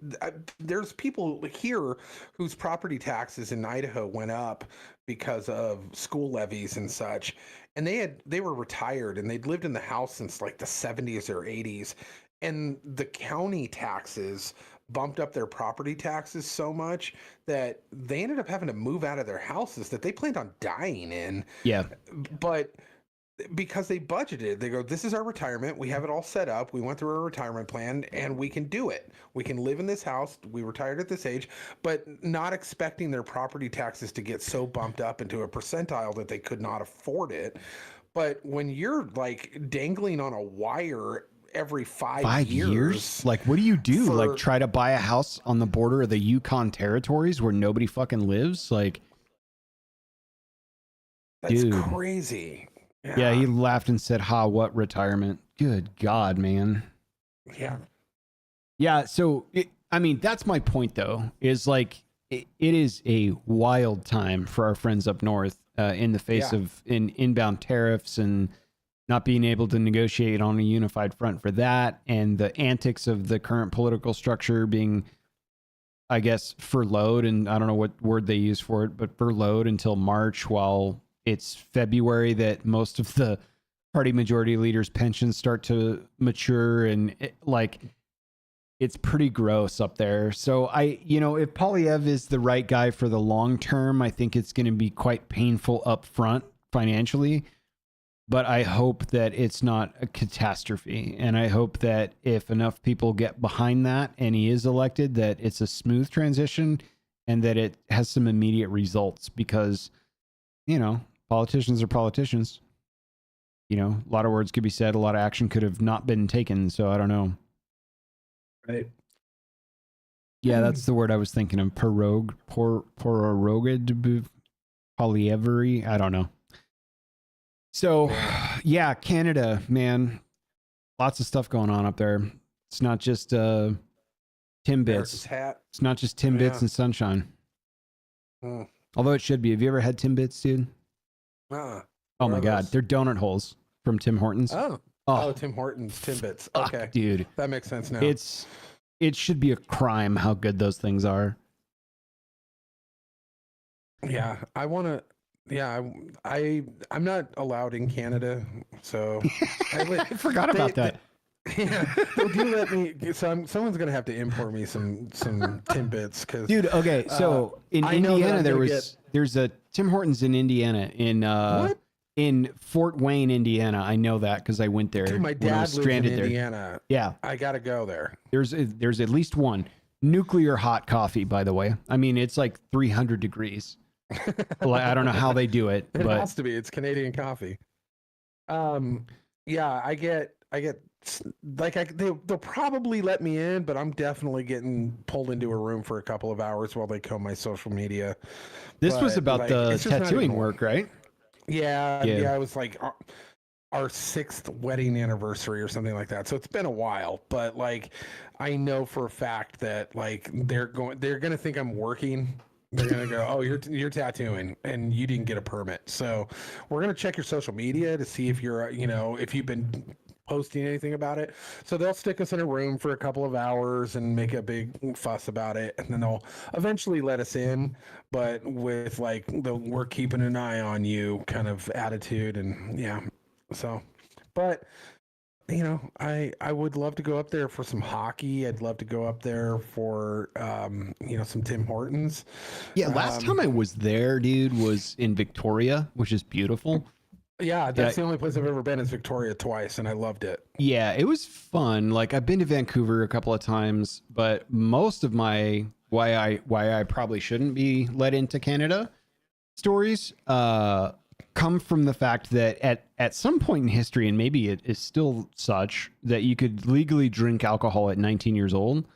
there's people here whose property taxes in Idaho went up because of school levies and such. And they were retired and they'd lived in the house since like the 70s or 80s. And the county taxes bumped up their property taxes so much that they ended up having to move out of their houses that they planned on dying in. Yeah. But because they budgeted, they go, this is our retirement. We have it all set up. We went through our retirement plan and we can do it. We can live in this house. We retired at this age, but not expecting their property taxes to get so bumped up into a percentile that they could not afford it. But when you're like dangling on a wire every 5 years, like what do you do? Like try to buy a house on the border of the Yukon territories where nobody fucking lives? Like, that's dude. Crazy. Yeah, he laughed and said, "Ha, what retirement? Good God, man." Yeah. Yeah, so, that's my point, though, is like, it is a wild time for our friends up north in the face of inbound tariffs and not being able to negotiate on a unified front for that, and the antics of the current political structure being, I guess, furloughed, and I don't know what word they use for it, but furloughed until March while it's February that most of the party majority leaders' pensions start to mature, and it's pretty gross up there. So if Poilievre is the right guy for the long term, I think it's going to be quite painful up front financially, but I hope that it's not a catastrophe. And I hope that if enough people get behind that and he is elected, that it's a smooth transition and that it has some immediate results because, politicians are politicians. A lot of words could be said. A lot of action could have not been taken. So I don't know. Right. Yeah, that's the word I was thinking of. Prorogued, Poilievre. I don't know. So, yeah, Canada, man. Lots of stuff going on up there. It's not just Timbits. It's not just Timbits and sunshine. Although it should be. Have you ever had Timbits, dude? Oh my God, they're donut holes from Tim Hortons. Oh, Tim Hortons, Timbits. Okay, dude, that makes sense now. It should be a crime how good those things are. Yeah, I want to. Yeah, I'm not allowed in Canada, so I forgot about that. Yeah, they do let me. So someone's gonna have to import me some Timbits, because dude. Okay, so in Indiana there's a Tim Hortons in Indiana in Fort Wayne, Indiana. I know that because I went there. Dude, my dad lives in Indiana. Yeah, I gotta go there. There's at least one nuclear hot coffee. By the way, I mean it's like 300 degrees. I don't know how they do it, It but has to be. It's Canadian coffee. Yeah, I get they'll probably let me in, but I'm definitely getting pulled into a room for a couple of hours while they comb my social media. This was about like, the it's just not even tattooing work, right? Yeah, Yeah. it was like our 6th wedding anniversary or something like that. So it's been a while, but like I know for a fact that like they're gonna think I'm working. They're gonna go, oh, you're tattooing and you didn't get a permit. So we're gonna check your social media to see if you're if you've been posting anything about it. So they'll stick us in a room for a couple of hours and make a big fuss about it, and then they'll eventually let us in, but with like the we're keeping an eye on you kind of attitude. And yeah, so, but I would love to go up there for some hockey. I'd love to go up there for some Tim Hortons. Yeah, last time I was there, dude, was in Victoria, which is beautiful. Yeah, that's the only place I've ever been is Victoria twice, and I loved it. Yeah, it was fun. Like I've been to Vancouver a couple of times, but most of my why I probably shouldn't be let into Canada stories come from the fact that at some point in history, and maybe it is still such, that you could legally drink alcohol at 19 years old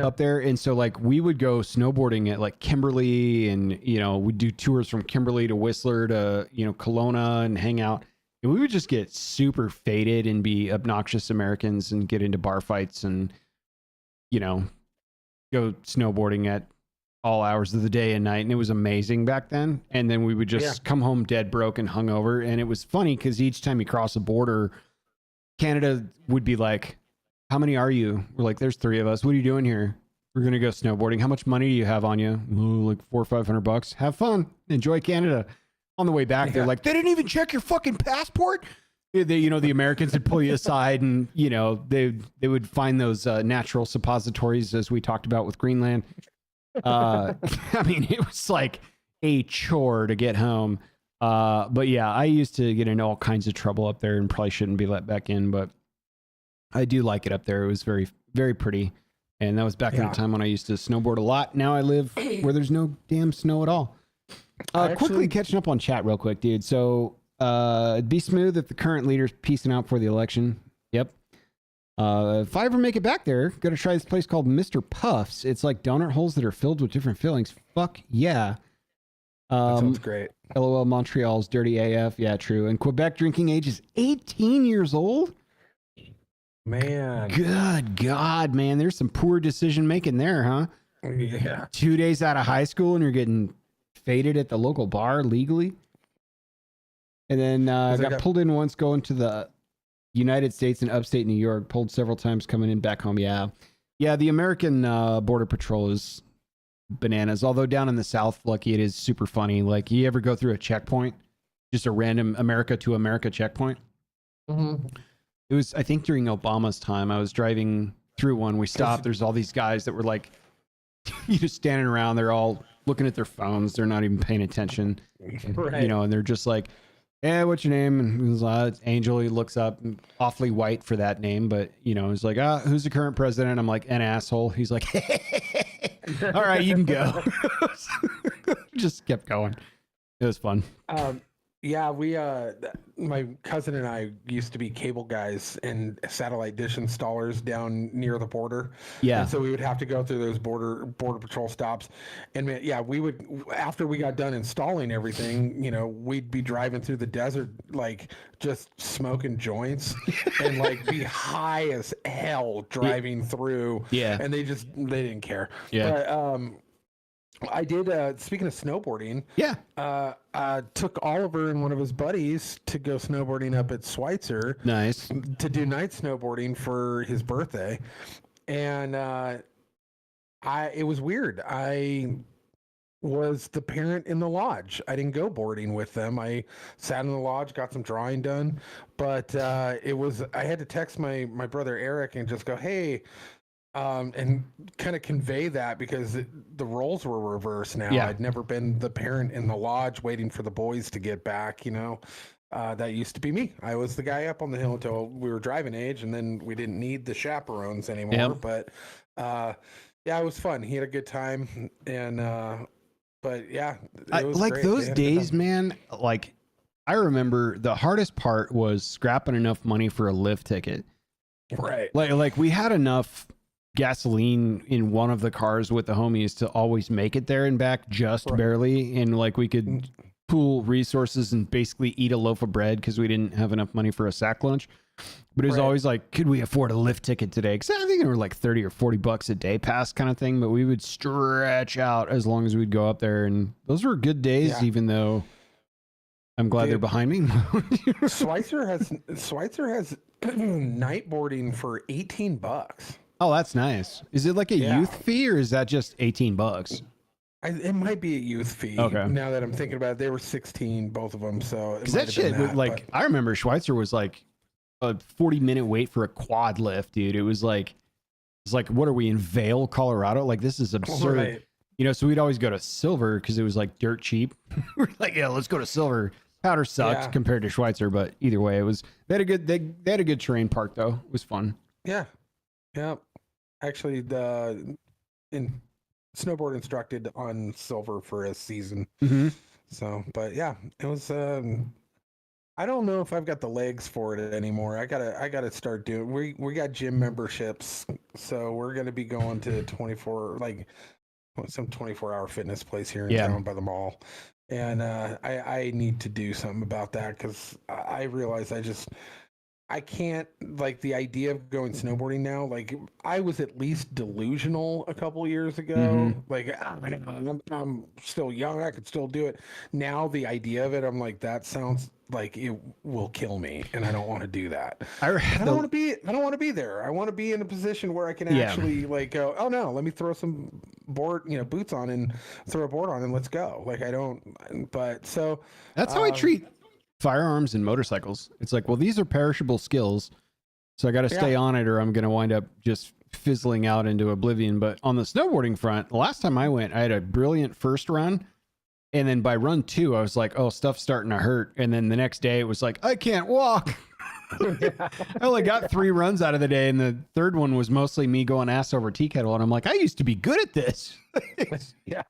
up there. And so like we would go snowboarding at like Kimberley, and we'd do tours from Kimberley to Whistler to Kelowna and hang out, and we would just get super faded and be obnoxious Americans and get into bar fights and go snowboarding at all hours of the day and night. And it was amazing back then. And then we would just come home dead broke and hungover. And it was funny because each time you cross a border, Canada would be like, how many are you? We're like, there's 3 of us. What are you doing here? We're going to go snowboarding. How much money do you have on you? Oh, like $400 or $500. Have fun. Enjoy Canada. On the way back, they're like, they didn't even check your fucking passport. The Americans would pull you aside, and they would find those natural suppositories, as we talked about with Greenland. I mean, it was like a chore to get home. But yeah, I used to get into all kinds of trouble up there and probably shouldn't be let back in, but I do like it up there. It was very, very pretty. And that was back in the time when I used to snowboard a lot. Now I live where there's no damn snow at all. Quickly catching up on chat real quick, dude. So be smooth if the current leader's peacing out for the election. Yep. If I ever make it back there, gotta try this place called Mr. Puffs. It's like donut holes that are filled with different fillings. Fuck yeah. That sounds great. LOL, Montreal's dirty AF. Yeah, true. And Quebec drinking age is 18 years old. Man. Good God, man. There's some poor decision making there, huh? Yeah. 2 days out of high school and you're getting faded at the local bar legally. And then I got pulled in once going to the United States and upstate New York, pulled several times coming in back home. Yeah. The American Border Patrol is bananas. Although down in the South, lucky, it is super funny. Like, you ever go through a checkpoint, just a random America to America checkpoint? Mm-hmm. It was, I think, during Obama's time. I was driving through one. We stopped. There's all these guys that were like, just standing around. They're all looking at their phones. They're not even paying attention. Right. And they're just like, "Yeah, what's your name?" And he was, it's Angel. He looks up, awfully white for that name, but he's like, "Who's the current president?" I'm like, "An asshole." He's like, "All right, you can go." Just kept going. It was fun. Yeah, we my cousin and I used to be cable guys and satellite dish installers down near the border. Yeah. And so we would have to go through those border patrol stops. And we would, after we got done installing everything, we'd be driving through the desert, like just smoking joints and like be high as hell driving through. Yeah. And they didn't care. Yeah. But I did, speaking of snowboarding, took Oliver and one of his buddies to go snowboarding up at Schweitzer. Nice. To do night snowboarding for his birthday. And it was weird. I was the parent in the lodge. I didn't go boarding with them. I sat in the lodge, got some drawing done. But I had to text my brother Eric and just go, "Hey," and kind of convey that, because the roles were reversed now. Yeah. I'd never been the parent in the lodge waiting for the boys to get back, that used to be me. I was the guy up on the hill until we were driving age, and then we didn't need the chaperones anymore. Yep. But it was fun. He had a good time. And but yeah, it was like great. those days, man. Like, I remember the hardest part was scrapping enough money for a lift ticket. Right. Like we had enough gasoline in one of the cars with the homies to always make it there and back just barely, and like we could pool resources and basically eat a loaf of bread because we didn't have enough money for a sack lunch. But it was always like, could we afford a lift ticket today? Because I think they were like 30 or 40 bucks a day pass kind of thing. But we would stretch out as long as we'd go up there. And those were good days, even though I'm glad they're behind me. Schweitzer has night boarding for $18. Oh, that's nice. Is it like a youth fee or is that just 18 bucks? It might be a youth fee. Okay. Now that I'm thinking about it, they were 16, both of them. So because that shit, I remember Schweitzer was like a 40-minute wait for a quad lift, dude. It was like, what are we in Vail, Colorado? Like, this is absurd. Right. You know, so we'd always go to Silver because it was like dirt cheap. We're like, yeah, let's go to Silver. Powder sucked compared to Schweitzer, but either way, it was they had a good terrain park though. It was fun. Yeah. Actually, in snowboard instructed on Silver for a season. Mm-hmm. So, but yeah, it was. I don't know if I've got the legs for it anymore. I gotta start doing. We got gym memberships, so we're gonna be going to 24-hour fitness place here in town by the mall, and I need to do something about that because I realize I can't, like, the idea of going snowboarding now, like, I was at least delusional a couple years ago. Mm-hmm. Like, I'm still young, I could still do it. Now the idea of it, I'm like, that sounds like it will kill me, and I don't want to do that. I don't want to be there. I want to be in a position where I can actually like go, oh no, let me throw some boots on and throw a board on and let's go. Like, so that's how I treat firearms and motorcycles. It's like, well, these are perishable skills, so I got to stay on it or I'm going to wind up just fizzling out into oblivion. But on the snowboarding front, the last time I went, I had a brilliant first run, and then by run 2 I was like, oh, stuff's starting to hurt, and then the next day it was like, I can't walk. I only got 3 runs out of the day, and the third one was mostly me going ass over tea kettle, and I'm like, I used to be good at this. Yeah.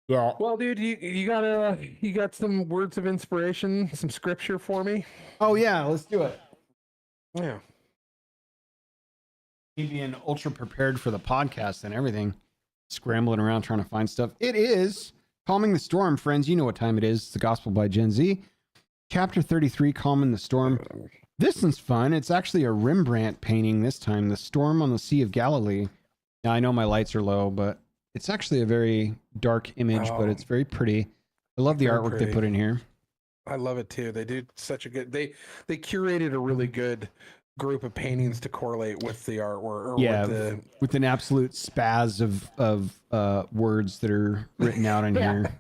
Well, dude, you got some words of inspiration, some scripture for me? Oh yeah, let's do it. Yeah. Me being ultra prepared for the podcast and everything, scrambling around trying to find stuff. It is Calming the Storm, friends. You know what time it is. It's the Gospel by Gen Z. Chapter 33, Calming the Storm. This one's fun. It's actually a Rembrandt painting this time, The Storm on the Sea of Galilee. Now, I know my lights are low, but it's actually a very dark image, but it's very pretty. I love the artwork they put in here. I love it too. They do such a good. They curated a really good group of paintings to correlate with the artwork. With an absolute spaz of words that are written out in here.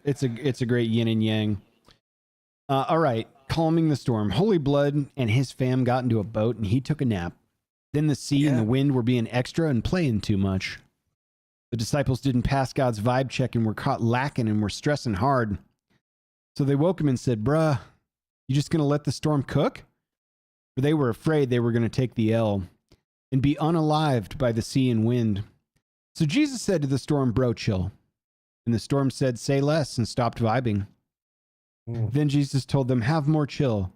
It's a great yin and yang. All right, Calming the Storm. Holy Blood and his fam got into a boat and he took a nap. Then the sea and the wind were being extra and playing too much. The disciples didn't pass God's vibe check and were caught lacking and were stressing hard. So they woke him and said, bruh, you just going to let the storm cook? For they were afraid they were going to take the L and be unalived by the sea and wind. So Jesus said to the storm, bro, chill. And the storm said, say less, and stopped vibing. Then Jesus told them, have more chill,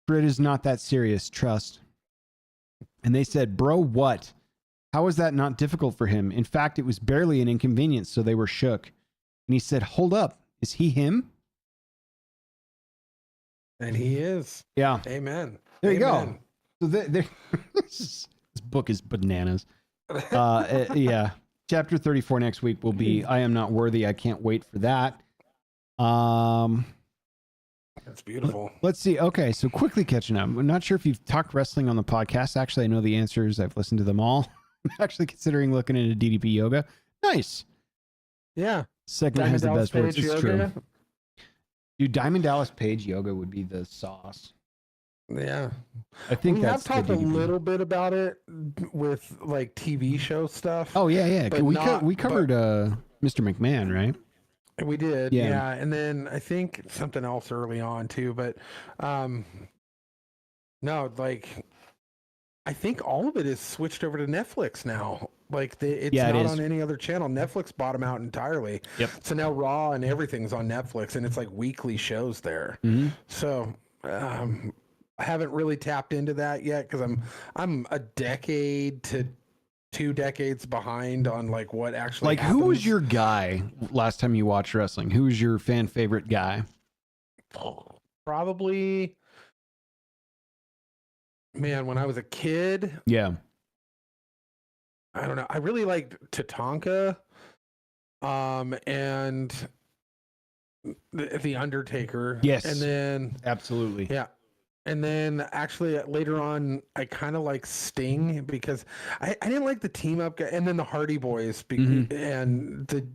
for it is not that serious, trust. And they said, bro, what? How was that not difficult for him? In fact, it was barely an inconvenience, so they were shook. And he said, hold up, is he him? And he is. Yeah. Amen. There you go. So this book is bananas. Yeah. Chapter 34 next week will be I Am Not Worthy. I can't wait for that. That's beautiful. Let's see. Okay, so quickly catching up. I'm not sure if you've talked wrestling on the podcast. Actually, I know the answers. I've listened to them all. I'm actually considering looking into DDP yoga. Nice. Yeah. Segment has the best words. It's true. Dude, Diamond Dallas Page yoga would be the sauce. Yeah. I think we have talked a little bit about it with like TV show stuff. Oh, yeah. We covered Mr. McMahon, right? We did. Yeah. And then I think something else early on too, but no, like I think all of it is switched over to Netflix now. Like it's not on any other channel. Netflix bought them out entirely. Yep. So now Raw and everything's on Netflix, and it's like weekly shows there. Mm-hmm. So I haven't really tapped into that yet because I'm a decade to 2 decades behind on like what actually Like, happens. who was your guy last time you watched wrestling? Who was your fan favorite guy? Probably, man, when I was a kid, Yeah. I don't know. I really liked Tatanka, and the Undertaker. Yes. And then Absolutely. yeah. And then actually later on, I kind of like Sting because I didn't like the team up guy, and then the Hardy Boys and the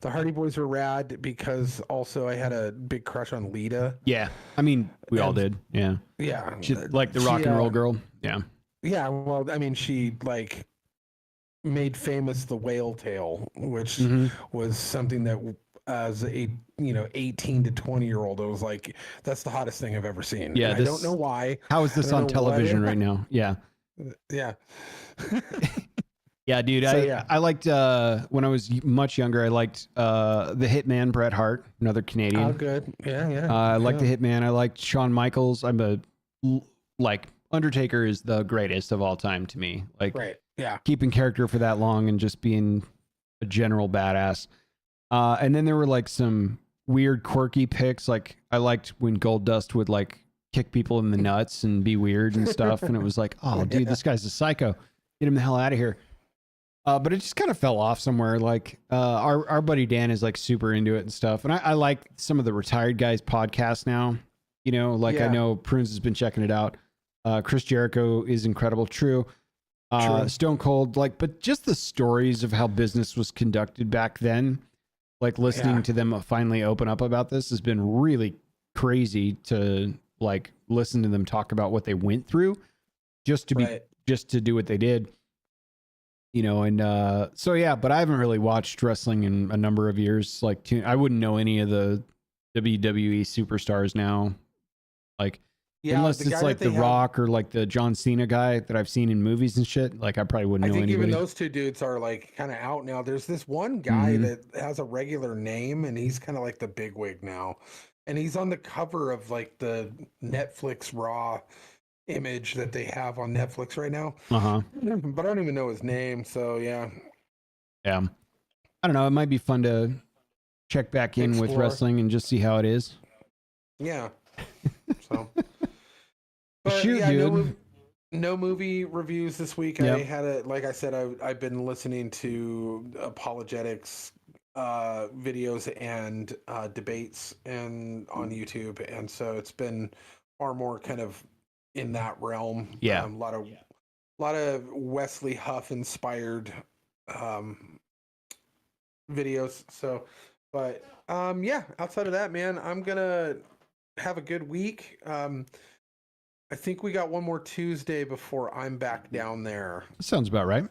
Hardy Boys were rad because also I had a big crush on Lita. Yeah. I mean, we all did. Yeah. Yeah. She, like the rock and roll girl. Yeah. Yeah. Well, I mean, she like made famous the whale tail, which was something that as a 18 to 20-year-old, I was like, that's the hottest thing I've ever seen. Yeah. I don't know why. How is this on television right now? Yeah. Yeah. Yeah, dude. So, I liked when I was much younger, I liked the Hitman Bret Hart, another Canadian. Oh, good. Yeah. I liked the Hitman. I liked Shawn Michaels. Like Undertaker is the greatest of all time to me. Like, right. Yeah. keeping character for that long and just being a general badass. And then there were like some weird quirky picks. Like I liked when Goldust would like kick people in the nuts and be weird and stuff. And it was like, oh dude, this guy's a psycho. Get him the hell out of here. But it just kind of fell off somewhere. Like our buddy Dan is like super into it and stuff. And I like some of the retired guys podcasts now. I know Prunes has been checking it out. Chris Jericho is incredible. True. Stone Cold, but just the stories of how business was conducted back then, like listening to them finally open up about this has been really crazy to like listen to them talk about what they went through just to do what they did, and so yeah, but I haven't really watched wrestling in a number of years. Like I wouldn't know any of the WWE superstars now. Like, unless it's like The Rock or like the John Cena guy that I've seen in movies and shit, like I probably wouldn't know anybody. Even those two dudes are like kind of out now. There's this one guy that has a regular name, and he's kind of like the bigwig now, and he's on the cover of like the Netflix Raw image that they have on Netflix right now. But I don't even know his name. So yeah. I don't know. It might be fun to check back in with wrestling and just see how it is. Yeah. So. But shoot, dude. No movie reviews this week. Yep. I had like I said, I've been listening to apologetics videos and debates and on YouTube, and so it's been far more kind of in that realm. Yeah, a lot of Wesley Huff inspired videos. So, but outside of that, man, I'm gonna have a good week. I think we got one more Tuesday before I'm back down there. Sounds about right.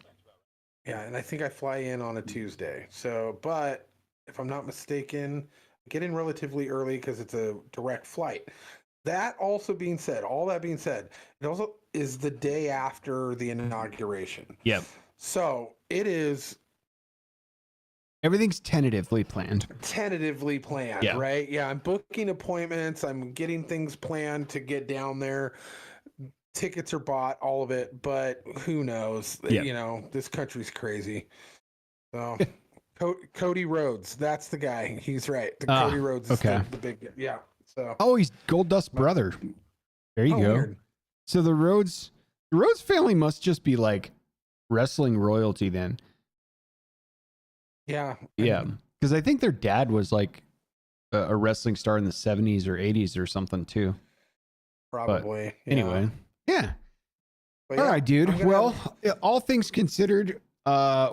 Yeah, and I think I fly in on a Tuesday. So, but if I'm not mistaken, I get in relatively early because it's a direct flight. All that being said, it also is the day after the inauguration. Yep. So it is. Everything's tentatively planned. Yeah. Right? Yeah, I'm booking appointments. I'm getting things planned to get down there. Tickets are bought, all of it, but who knows? Yep. This country's crazy. So, Cody Rhodes, that's the guy. He's right. Cody Rhodes is the big, yeah. So. Oh, he's Goldust's brother. There you go. Weird. So the Rhodes family must just be like wrestling royalty then. Yeah. Yeah. Because I think their dad was like a wrestling star in the 70s or 80s or something too. Probably. But anyway. Yeah. All right, dude. Well, all things considered,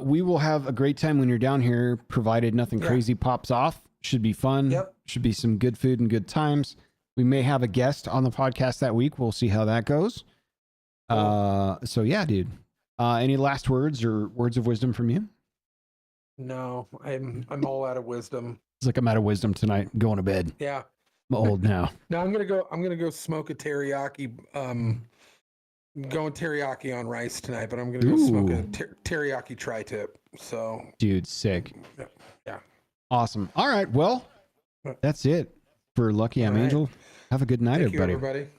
we will have a great time when you're down here, provided nothing crazy pops off. Should be fun. Yep. Should be some good food and good times. We may have a guest on the podcast that week. We'll see how that goes. Cool. So yeah, dude. Any last words or words of wisdom from you? No, I'm all out of wisdom. It's like I'm out of wisdom tonight. I'm going to bed. Yeah. I'm old now. No, I'm gonna go smoke a teriyaki. Going teriyaki on rice tonight, but I'm gonna go smoke a teriyaki tri-tip. So, dude, sick. Yeah. Awesome. All right. Well, that's it for Lucky I'm Angel. Have a good night, everybody. Thank you, everybody.